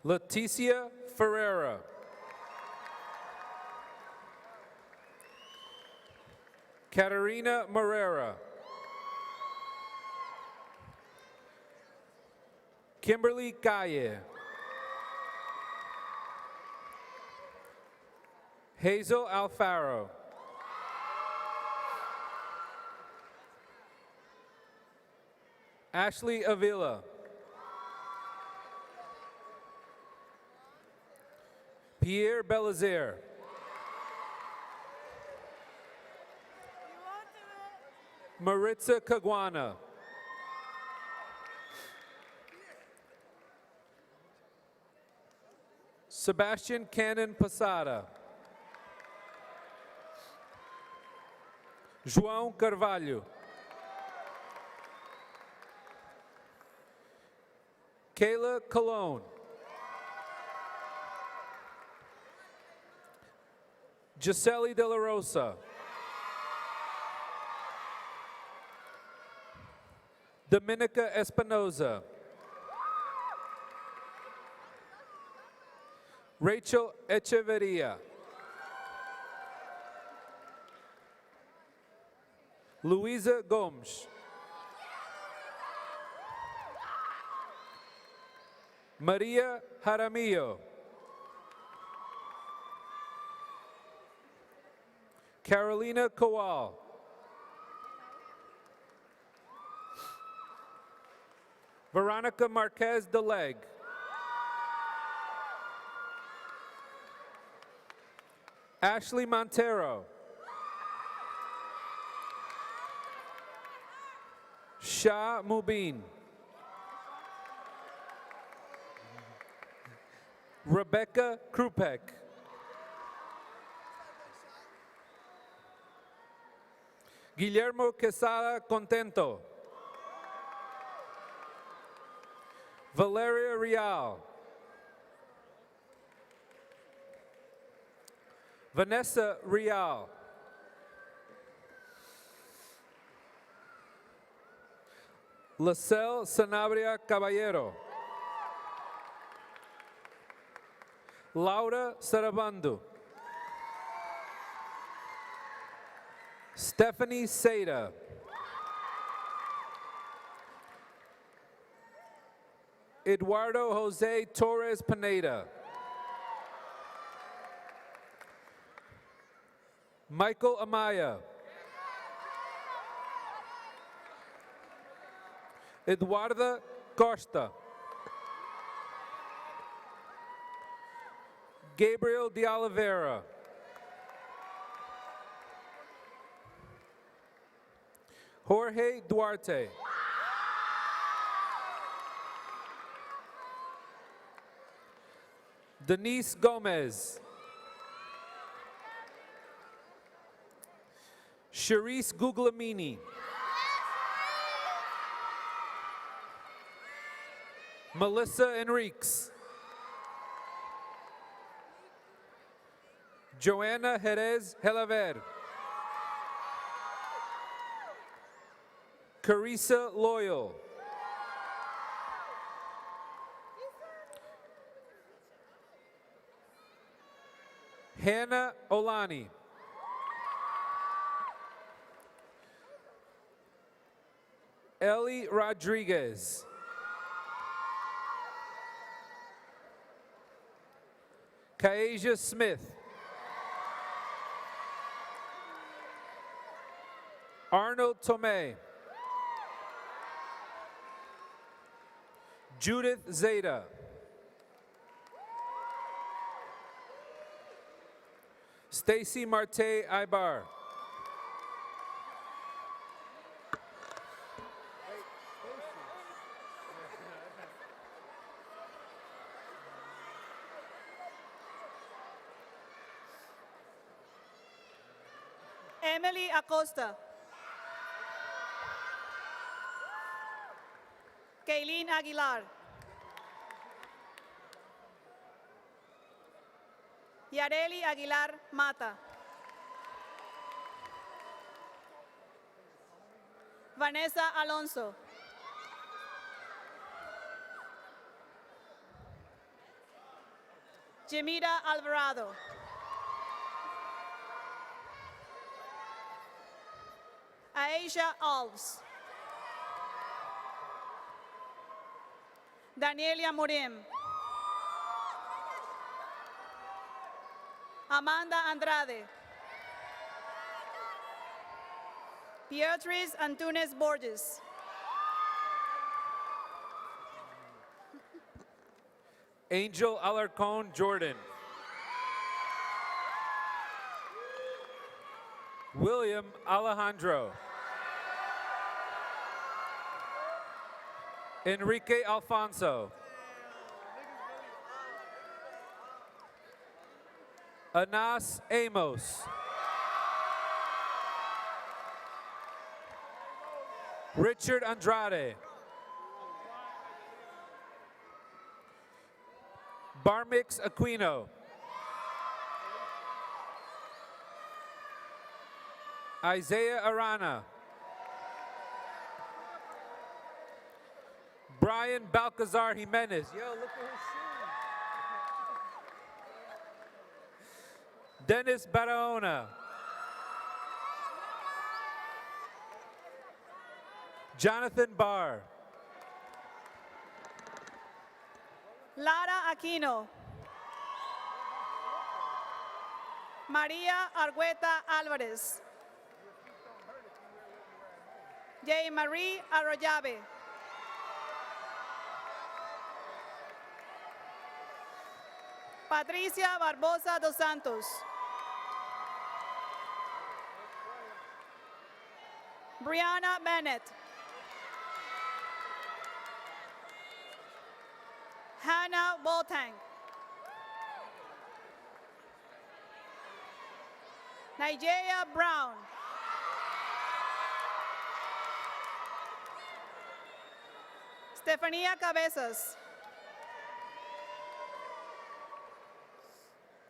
[SPEAKER 3] Leticia Ferreira. Katarina Morera. Kimberly Gaye. Hazel Alfaro. Ashley Avila. Pierre Belazaire. Maritza Caguana. Sebastian Cannon Posada. João Carvalho. Kayla Colon. Gisele De La Rosa. Dominica Espinoza. Rachel Echeverria. Luisa Gomes. Maria Jaramillo. Carolina Kowal. Veronica Marquez de Leg. Ashley Montero. Shah Mubin. Rebecca Krupek. Guillermo Quesada Contento. Valeria Real. Vanessa Real. Lacelle Sanabria Caballero. Laura Sarabando. Stephanie Seda. Eduardo Jose Torres Pineda. Michael Amaya. Eduarda Costa. Gabriel de Oliveira. Jorge Duarte. Denise Gomez. Charisse Guglamini. Melissa Enriques. Joanna Jerez Helaver. Carissa Loyal. Hannah Olani. Ellie Rodriguez. Kaeja Smith. Arnold Tomei. Judith Zeta. Stacy Marte Ibar.
[SPEAKER 2] Emily Acosta. Kaylin Aguilar. Yareli Aguilar Mata. Vanessa Alonso. Jamira Alvarado. Aisha Alves. Danielia Morim. Amanda Andrade. Beatriz Antunes Borges.
[SPEAKER 3] Angel Alarcon Jordan. William Alejandro. Enrique Alfonso. Anas Amos. Richard Andrade. Barmix Aquino. Isaiah Arana. Brian Balcazar Jimenez. Yo, look at his shoe. Dennis Barahona. Jonathan Barr.
[SPEAKER 2] Lara Aquino. María Argueta Álvarez. J. Marie Arroyave. Patricia Barbosa dos Santos. Brianna Bennett. Hannah Boltang. Nigeria Brown. Stefania Cabezas.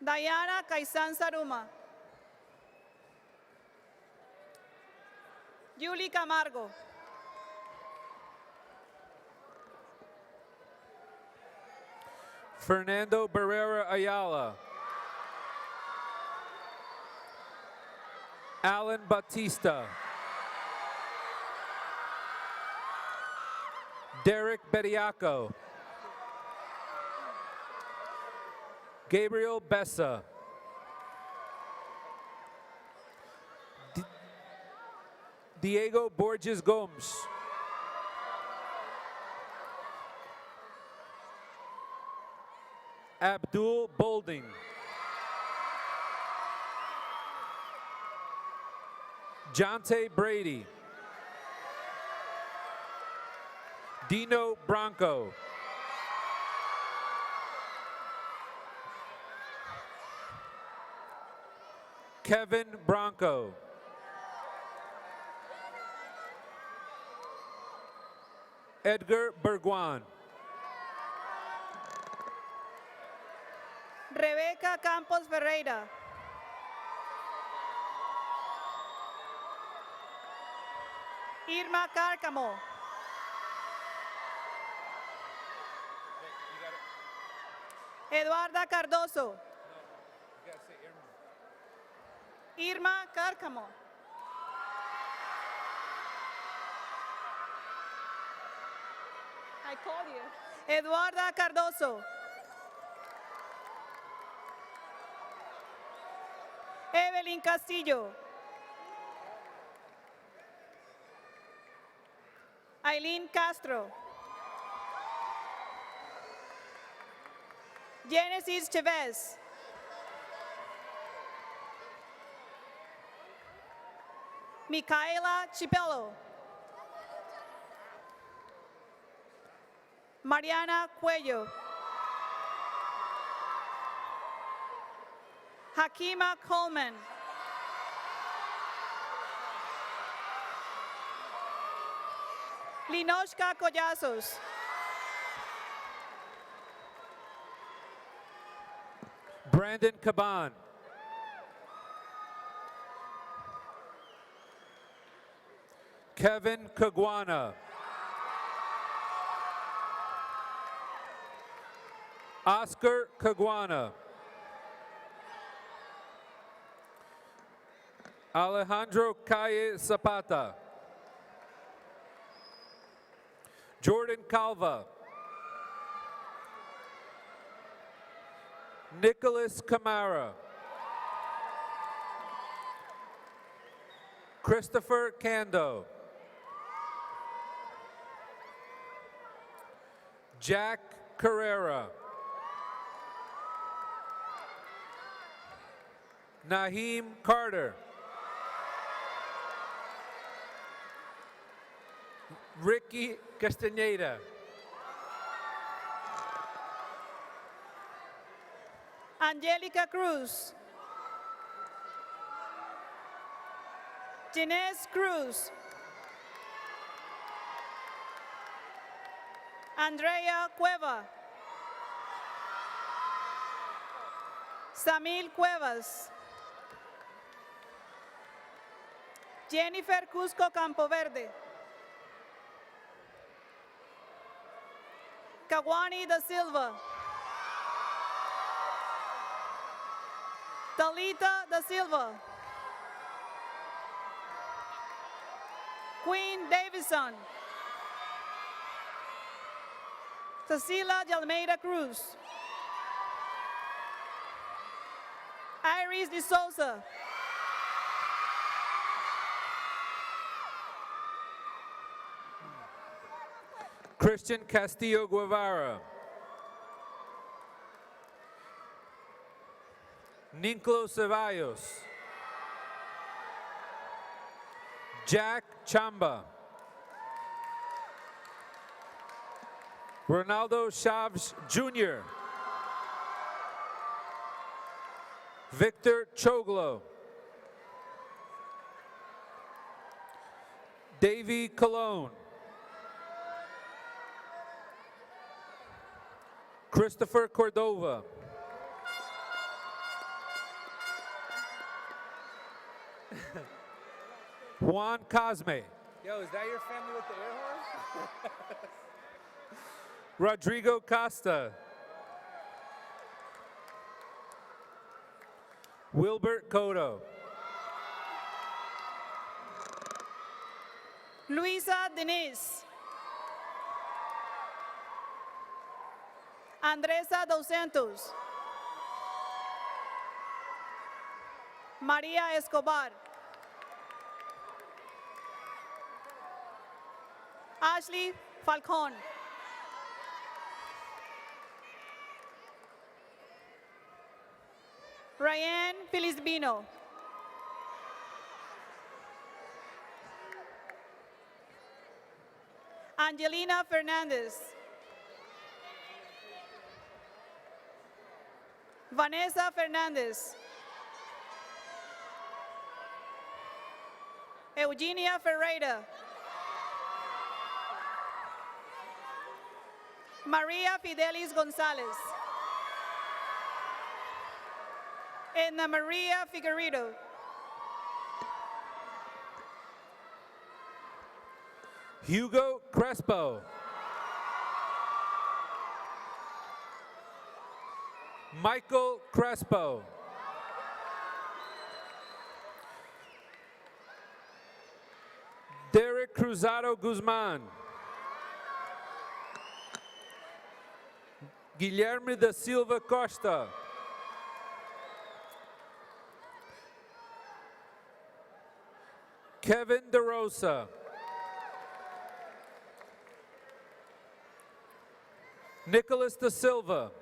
[SPEAKER 2] Diana Kaisan Saruma. Julie Camargo.
[SPEAKER 3] Fernando Barrera Ayala. Alan Batista. Derek Bediaco. Gabriel Bessa. Diego Borges Gomes. Abdul Bolding. Jonte Brady. Dino Bronco. Kevin Bronco. Edgar Berguan.
[SPEAKER 2] Rebeca Campos Ferreira. Irma Cárcamo. Eduarda Cardoso. Irma Cárcamo. I called you. Eduarda Cardoso. Evelyn Castillo. Aileen Castro. Genesis Chavez. Micaela Chipello. Mariana Cuello. Hakima Coleman. Linoshka Collazos.
[SPEAKER 3] Brandon Caban. Kevin Caguana. Oscar Caguana. Alejandro Calle Zapata. Jordan Calva. Nicholas Camara. Christopher Cando. Jack Carrera. Naheem Carter. Ricky Castaneda.
[SPEAKER 2] Angelica Cruz. Ginés Cruz. Andrea Cueva. Samil Cuevas. Jennifer Cusco Campoverde. Kawani da Silva. Talita da Silva. Queen Davison. Cecilia de Almeida Cruz. Iris de Souza.
[SPEAKER 3] Christian Castillo Guevara. Ninclo Ceballos. Jack Chamba. Ronaldo Chaves Jr. Victor Choglo. Davy Cologne. Christopher Cordova. Juan Cosme.
[SPEAKER 5] Yo, is that your family with the air horn?
[SPEAKER 3] Rodrigo Costa. Wilbert Cotto.
[SPEAKER 2] Luisa Denise. Andresa Dos Santos. María Escobar. Ashley Falcón. Ryan Felizbino. Angelina Fernandez. Vanessa Fernandez. Eugenia Ferreira. Maria Fidelis Gonzalez. Edna Maria Figueredo.
[SPEAKER 3] Hugo Crespo. Michael Crespo. Derek Cruzado Guzman. Guilherme da Silva Costa. Kevin DeRosa. Nicholas da Silva.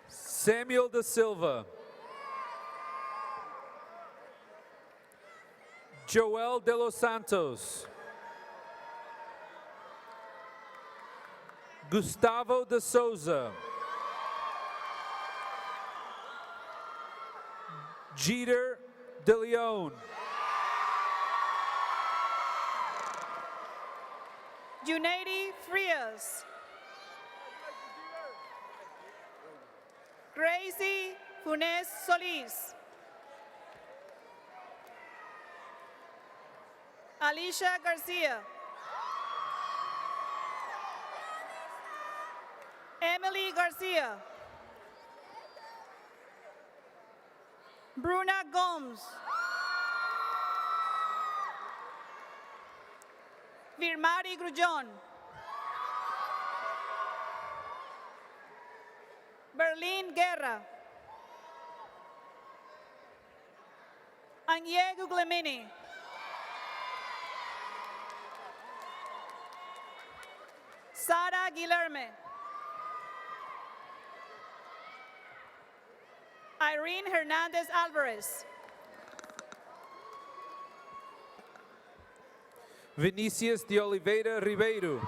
[SPEAKER 3] Samuel da Silva. Joel de los Santos. Gustavo de Souza. Jeter de Leon.
[SPEAKER 2] Junaidi Frias. Gracie Funes Solis. Alicia Garcia. Emily Garcia. Bruna Gomes. Virmari Grullón. Berlín Guerra. Anye Guglemini. Sara Guilherme. Irene Hernandez Alvarez.
[SPEAKER 3] Vinicius de Oliveira Ribeiro.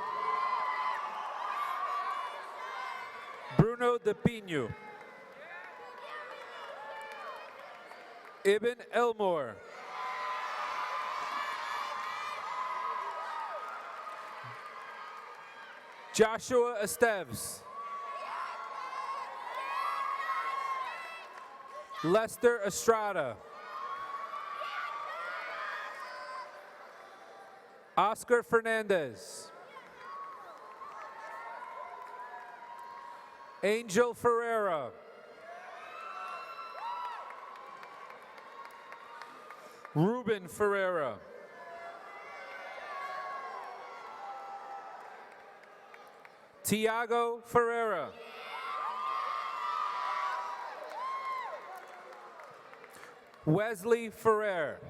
[SPEAKER 3] Bruno de Pinho. Ibn Elmore. Joshua Esteves. Lester Estrada. Oscar Fernandez. Angel Ferreira. Ruben Ferreira. Tiago Ferreira. Wesley Ferrer.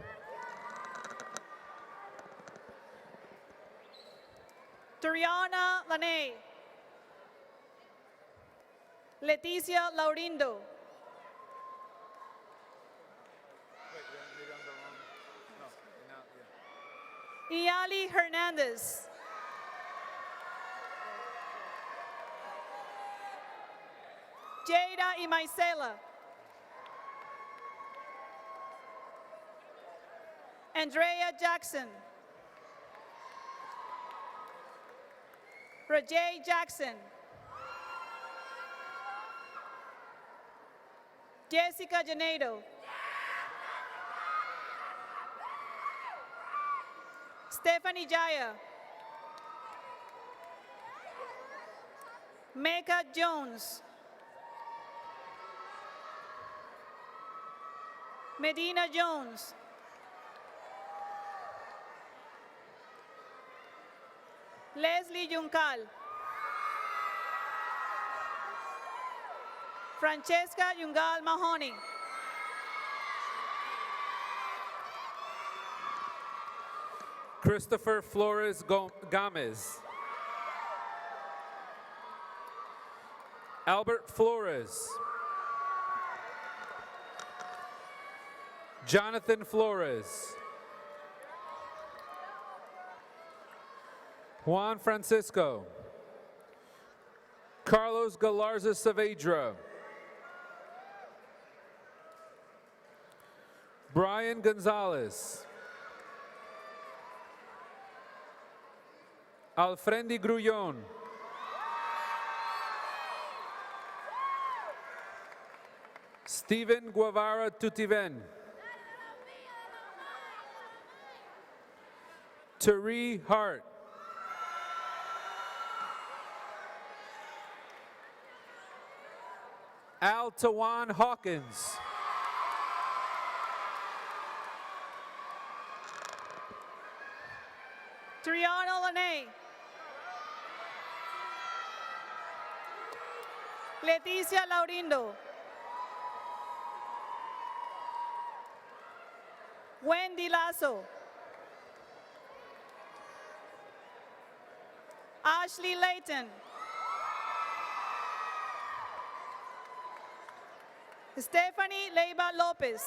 [SPEAKER 2] Turiana Laney. Leticia Laurindo. Iali Hernandez. Jada Imaisela. Andrea Jackson. Rajay Jackson. Jessica Janedo. Stephanie Jaya. Mecca Jones. Medina Jones. Leslie Juncal. Francesca Jungal Mahoney.
[SPEAKER 3] Christopher Flores Gomez. Albert Flores. Jonathan Flores. Juan Francisco. Carlos Galarza Saavedra. Brian Gonzalez. Alfrendi Grullón. Stephen Guevara Tutiven. Tari Hart. Al Tawan Hawkins.
[SPEAKER 2] Triana Lene. Leticia Laurindo. Wendy Lazo. Ashley Layton. Stephanie Leiva Lopez.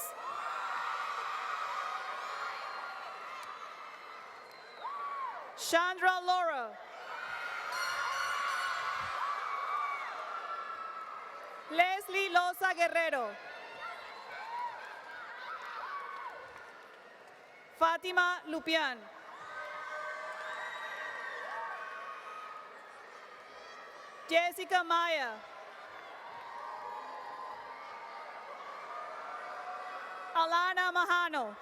[SPEAKER 2] Chandra Laura. Leslie Loza Guerrero. Fatima Lupian. Jessica Maya. Alana Mahano.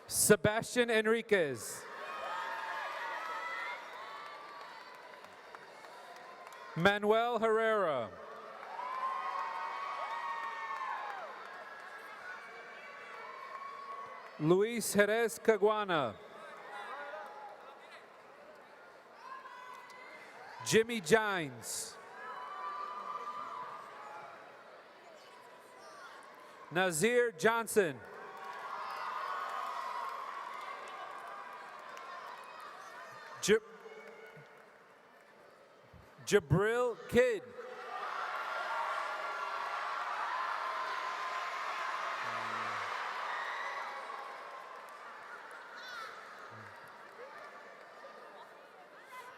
[SPEAKER 3] Sebastian Enriquez. Manuel Herrera. Luis Jerez Caguana. Jimmy Gines. Nazir Johnson. Jabril Kidd.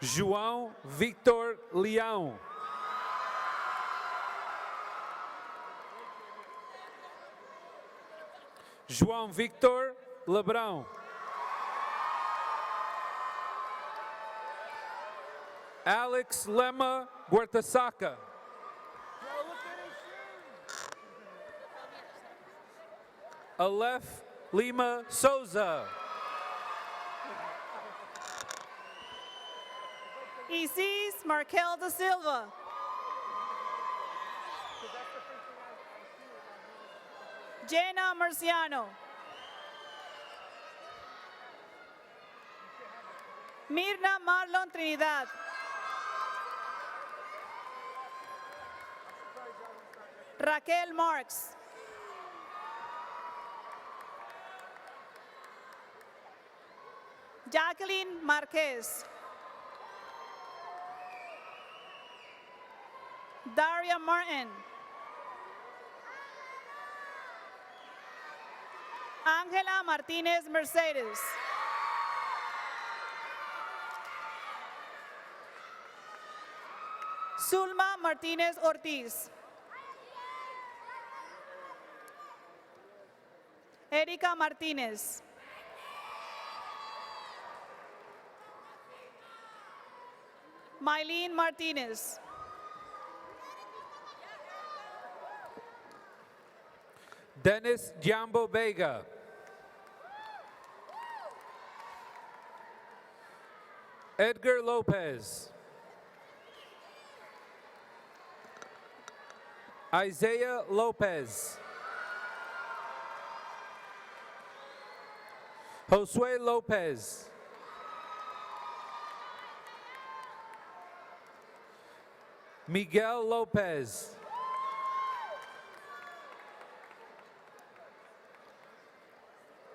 [SPEAKER 3] João Victor Leão. João Victor Lebrão. Alex Lema Guartasaca. Aleph Lima Souza.
[SPEAKER 2] Isis Markel da Silva. Jenna Marciano. Mirna Marlon Trinidad. Raquel Marks. Jacqueline Marquez. Daria Martin. Angela Martinez Mercedes. Zulma Martinez Ortiz. Erika Martinez. Mylene Martinez.
[SPEAKER 3] Dennis Jambo Vega. Edgar Lopez. Isaiah Lopez. Josue Lopez. Miguel Lopez.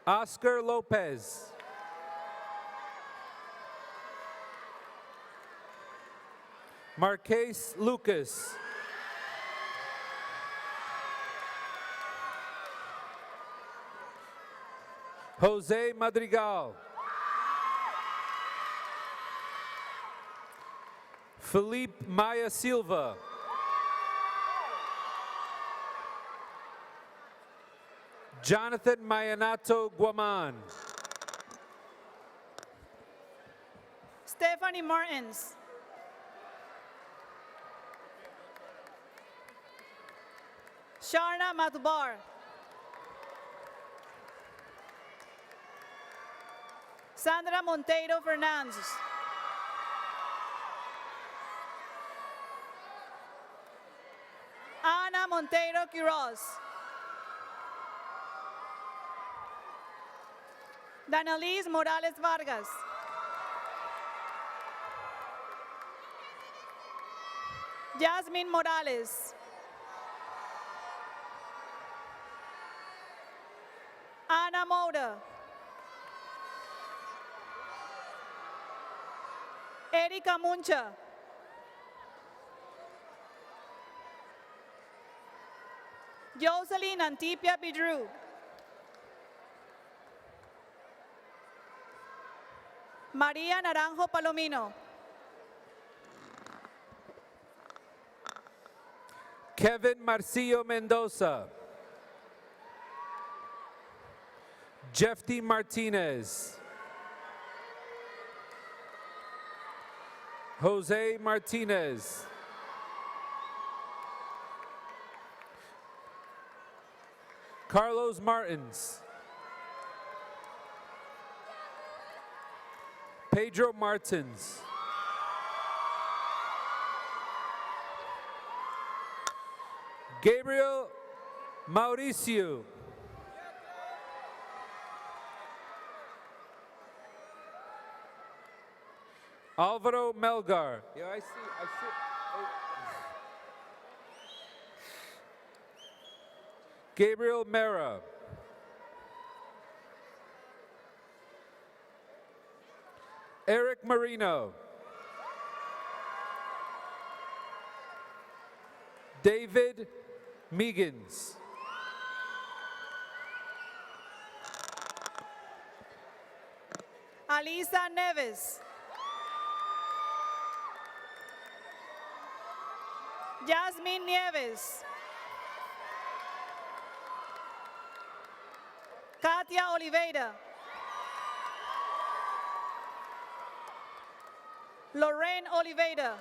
[SPEAKER 3] Oscar Lopez. Marquez Lucas. Jose Madrigal. Felipe Maya Silva. Jonathan Mayanato Guaman.
[SPEAKER 2] Stephanie Martins. Sharna Matubar. Sandra Monteiro Fernandez. Ana Monteiro Quiroz. Danelise Morales Vargas. Jasmine Morales. Ana Moura. Erika Muncha. Jocelyn Antipia Bidru. María Naranjo Palomino.
[SPEAKER 3] Kevin Marcillo Mendoza. Jeffy Martinez. Jose Martinez. Carlos Martins. Pedro Martins. Gabriel Mauricio. Alvaro Melgar. Yeah, I see. Gabriel Mera. Eric Marino. David Meegans.
[SPEAKER 2] Alisa Neves. Jasmine Nieves. Katia Oliveira. Lorraine Oliveira.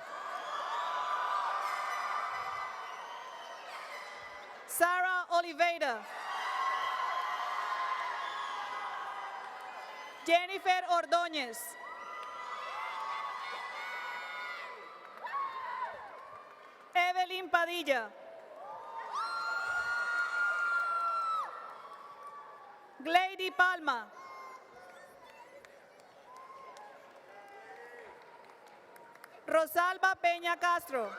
[SPEAKER 2] Sarah Oliveira. Jennifer Ordóñez. Evelyn Padilla. Glady Palma. Rosalba Peña Castro.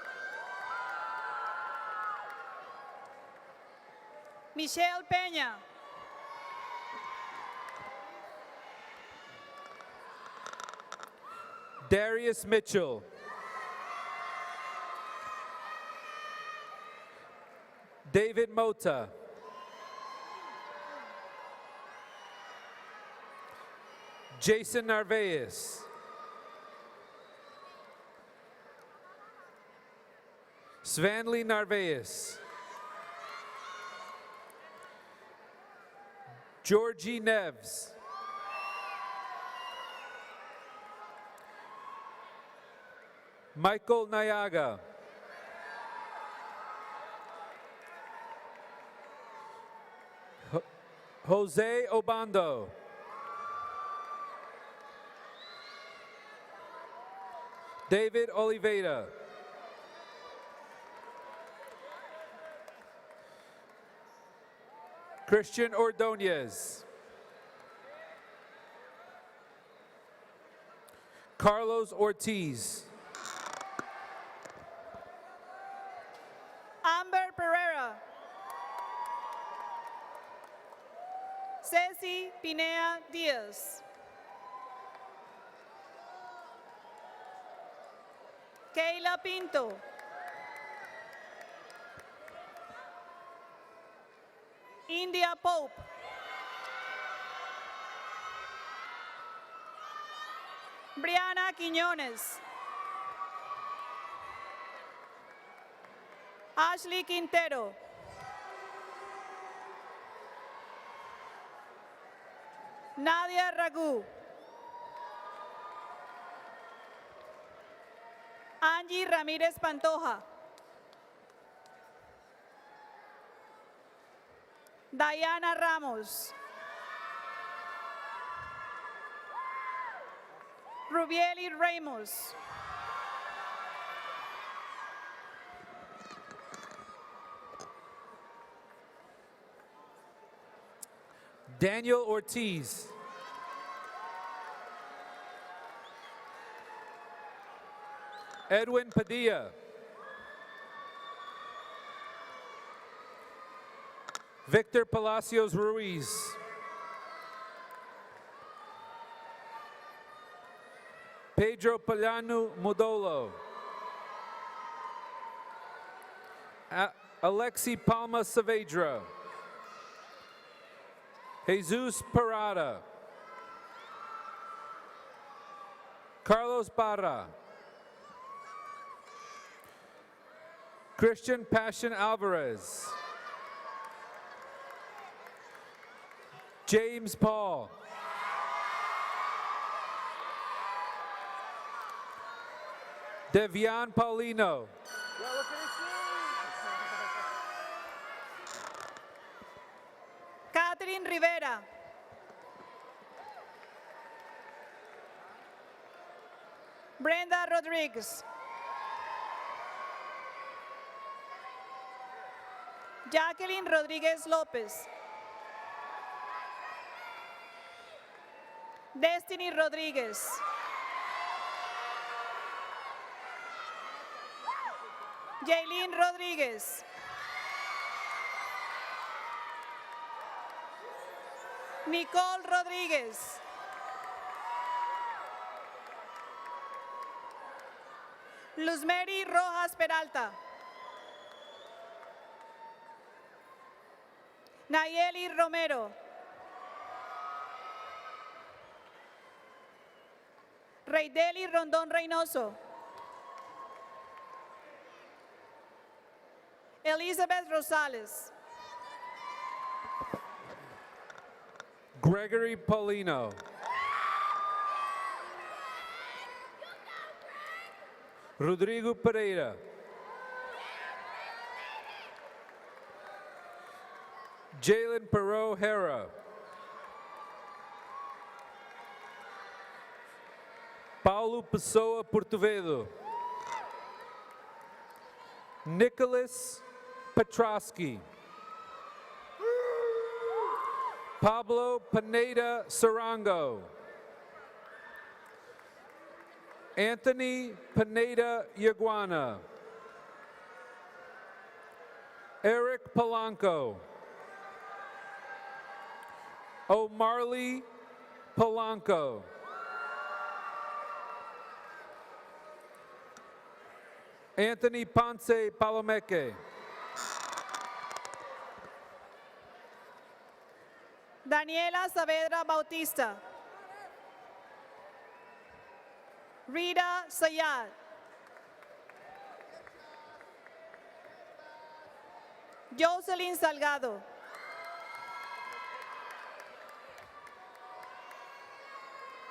[SPEAKER 2] Michelle Peña.
[SPEAKER 3] Darius Mitchell. David Mota. Jason Narvaez. Svanley Narvaez. Georgie Neves. Michael Nyaga. Jose Obando. David Oliveira. Christian Ordonez. Carlos Ortiz.
[SPEAKER 2] Amber Pereira. Ceci Pinea Diaz. Kayla Pinto. India Pope. Brianna Quiñones. Ashley Quintero. Nadia Ragu. Angie Ramírez Pantoja. Diana Ramos. Rubieli Ramos.
[SPEAKER 3] Daniel Ortiz. Edwin Padilla. Victor Palacios Ruiz. Pedro Palano Modolo. Alexi Palma Saavedra. Jesus Parada. Carlos Barra. Christian Passion Alvarez. James Paul. Devian Paulino.
[SPEAKER 2] Catherine Rivera. Brenda Rodriguez. Jacqueline Rodriguez Lopez. Destiny Rodriguez. Jaylene Rodriguez. Nicole Rodriguez. Luzmary Rojas Peralta. Nayeli Romero. Reideli Rondón Reynoso. Elizabeth Rosales.
[SPEAKER 3] Gregory Paulino. Rodrigo Pereira. Jalen Perot Hera. Paulo Pessoa Portovedo. Nicholas Petrosky. Pablo Pineda Sarango. Anthony Pineda Yaguana. Eric Polanco. O'Marley Polanco. Anthony Ponce Palomeque.
[SPEAKER 2] Daniela Saavedra Bautista. Rita Sayad. Jocelyn Salgado.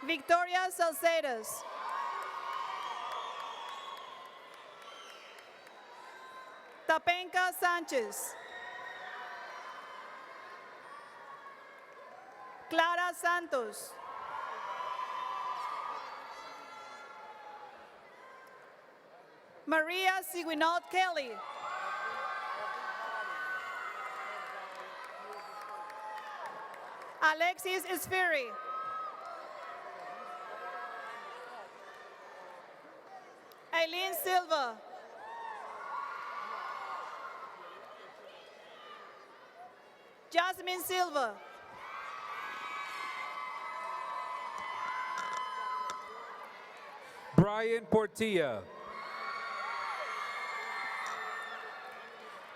[SPEAKER 2] Victoria Salcedas. Tapenka Sánchez. Clara Santos. Maria Siguinot Kelly. Alexis Isfiri. Eileen Silva. Jasmine Silva.
[SPEAKER 3] Brian Portilla.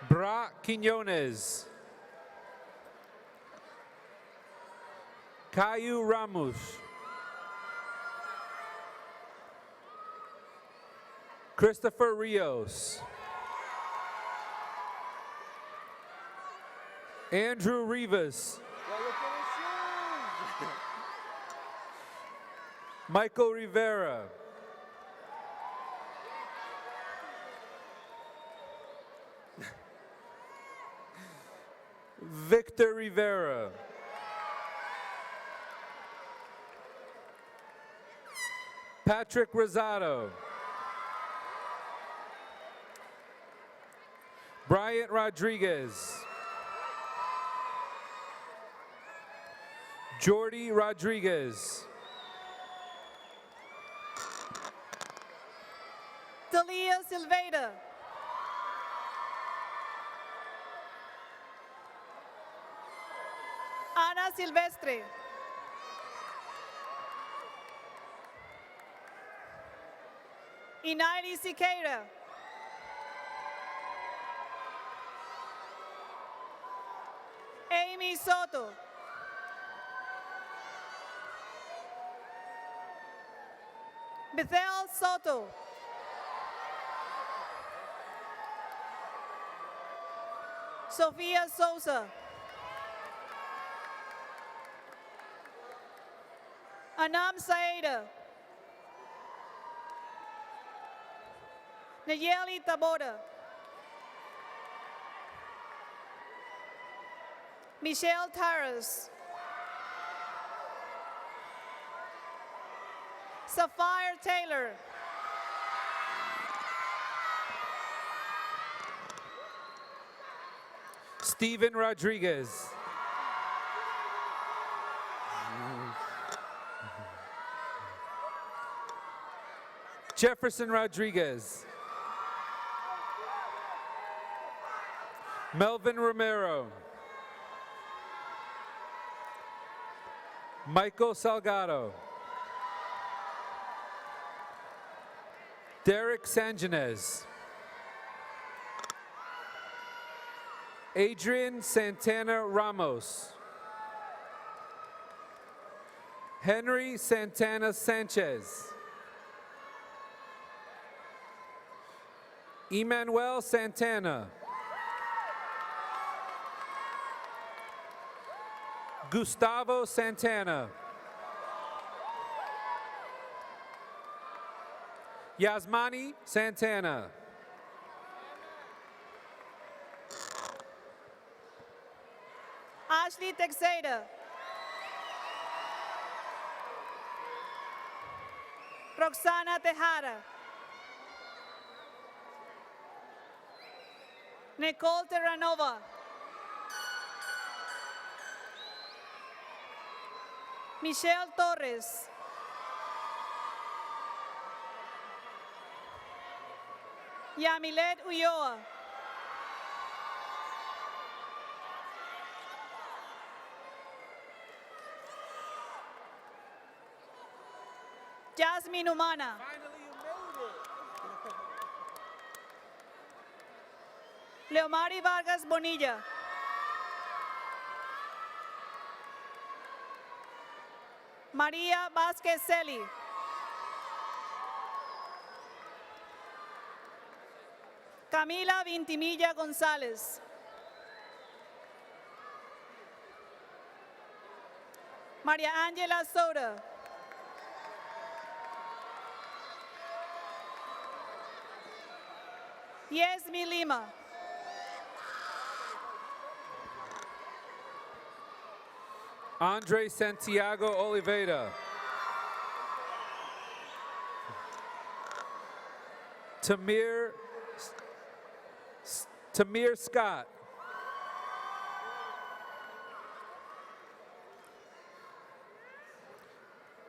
[SPEAKER 3] Bra Quinones. Caio Ramos. Christopher Rios. Andrew Rivas. Michael Rivera. Victor Rivera. Patrick Rosado. Bryant Rodriguez. Jordy Rodriguez.
[SPEAKER 2] Talia Silveira. Ana Silvestre. Inairi Siqueira. Amy Soto. Bethel Soto. Sofia Souza. Anam Saeda. Nayeli Tabora. Michelle Taras. Sapphire Taylor.
[SPEAKER 3] Steven Rodriguez. Jefferson Rodriguez. Melvin Romero. Michael Salgado. Derek Sanjanez. Adrian Santana Ramos. Henry Santana Sanchez. Emmanuel Santana. Gustavo Santana. Yasmani Santana.
[SPEAKER 2] Ashley Texeira. Roxana Tejada. Nicole Terranova. Michelle Torres. Yamilet Ulloa. Jasmine Humana. Leomari Vargas Bonilla. María Vázquez Celi. Camila Vintimilla González. María Ángela Soda. Yesmi Lima.
[SPEAKER 3] Andre Santiago Oliveira. Tamir Scott.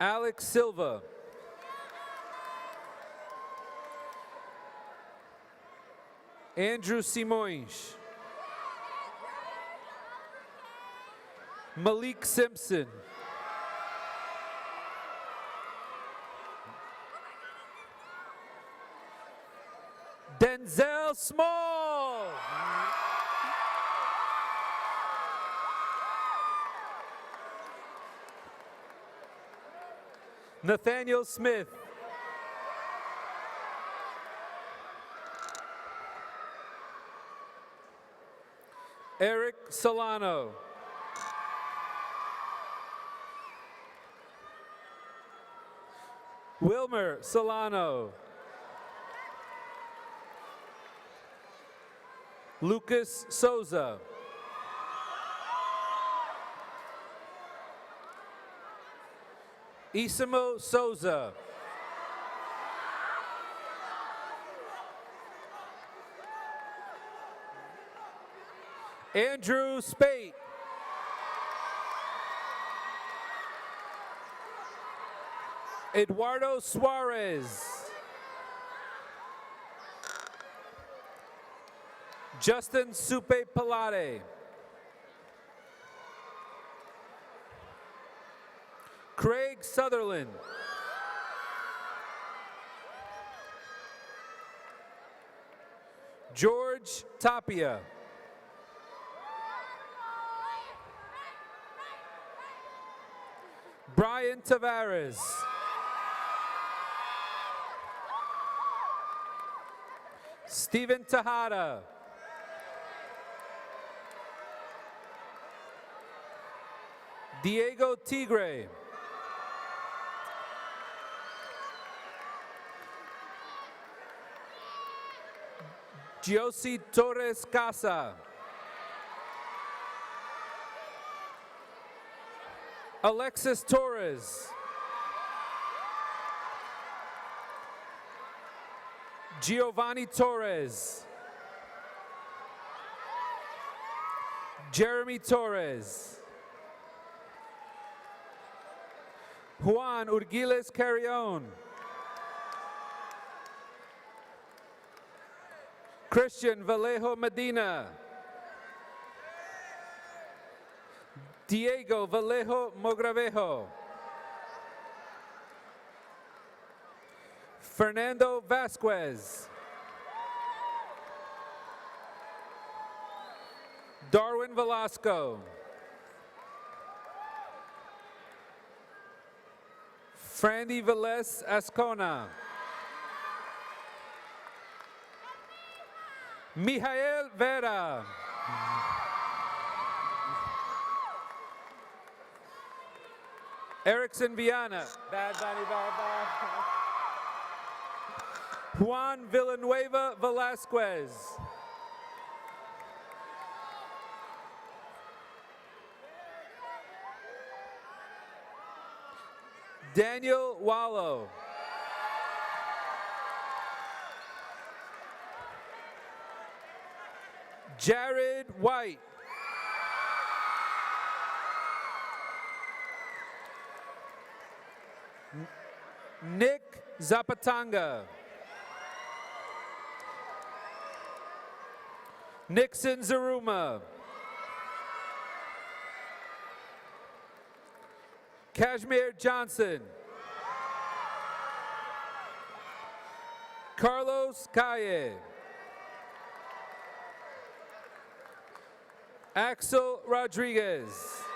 [SPEAKER 3] Alex Silva. Andrew Simões. Malik Simpson. Denzel Small. Nathaniel Smith. Eric Solano. Wilmer Solano. Lucas Souza. Isamo Souza. Andrew Spate. Eduardo Suarez. Justin Supe Pilate. Craig Sutherland. George Tapia. Brian Tavares. Stephen Tejada. Diego Tigre. Josie Torres Casa. Alexis Torres. Giovanni Torres. Jeremy Torres. Juan Urgiles Carrion. Christian Vallejo Medina. Diego Vallejo Mogravejo. Fernando Vasquez. Darwin Velasco. Frandy Velez Ascona. Mijael Vera. Erickson Viana. Bad Bunny, bad, bad. Juan Villanueva Velasquez. Daniel Wallow. Jared White. Nick Zapatanga. Nixon Zaruma. Kashmir Johnson. Carlos Calle. Axel Rodriguez.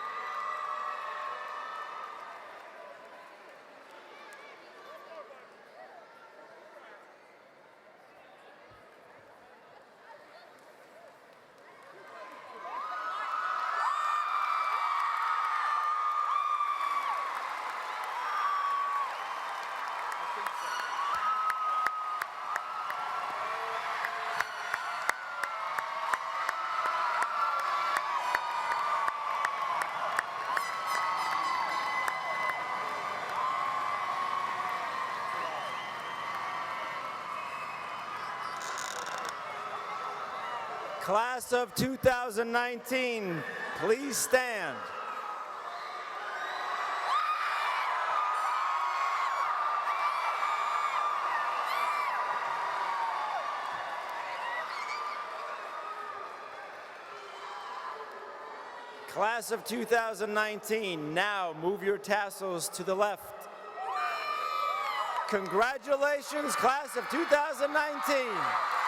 [SPEAKER 14] Class of 2019, please stand. Class of 2019, now move your tassels to the left. Congratulations, class of 2019.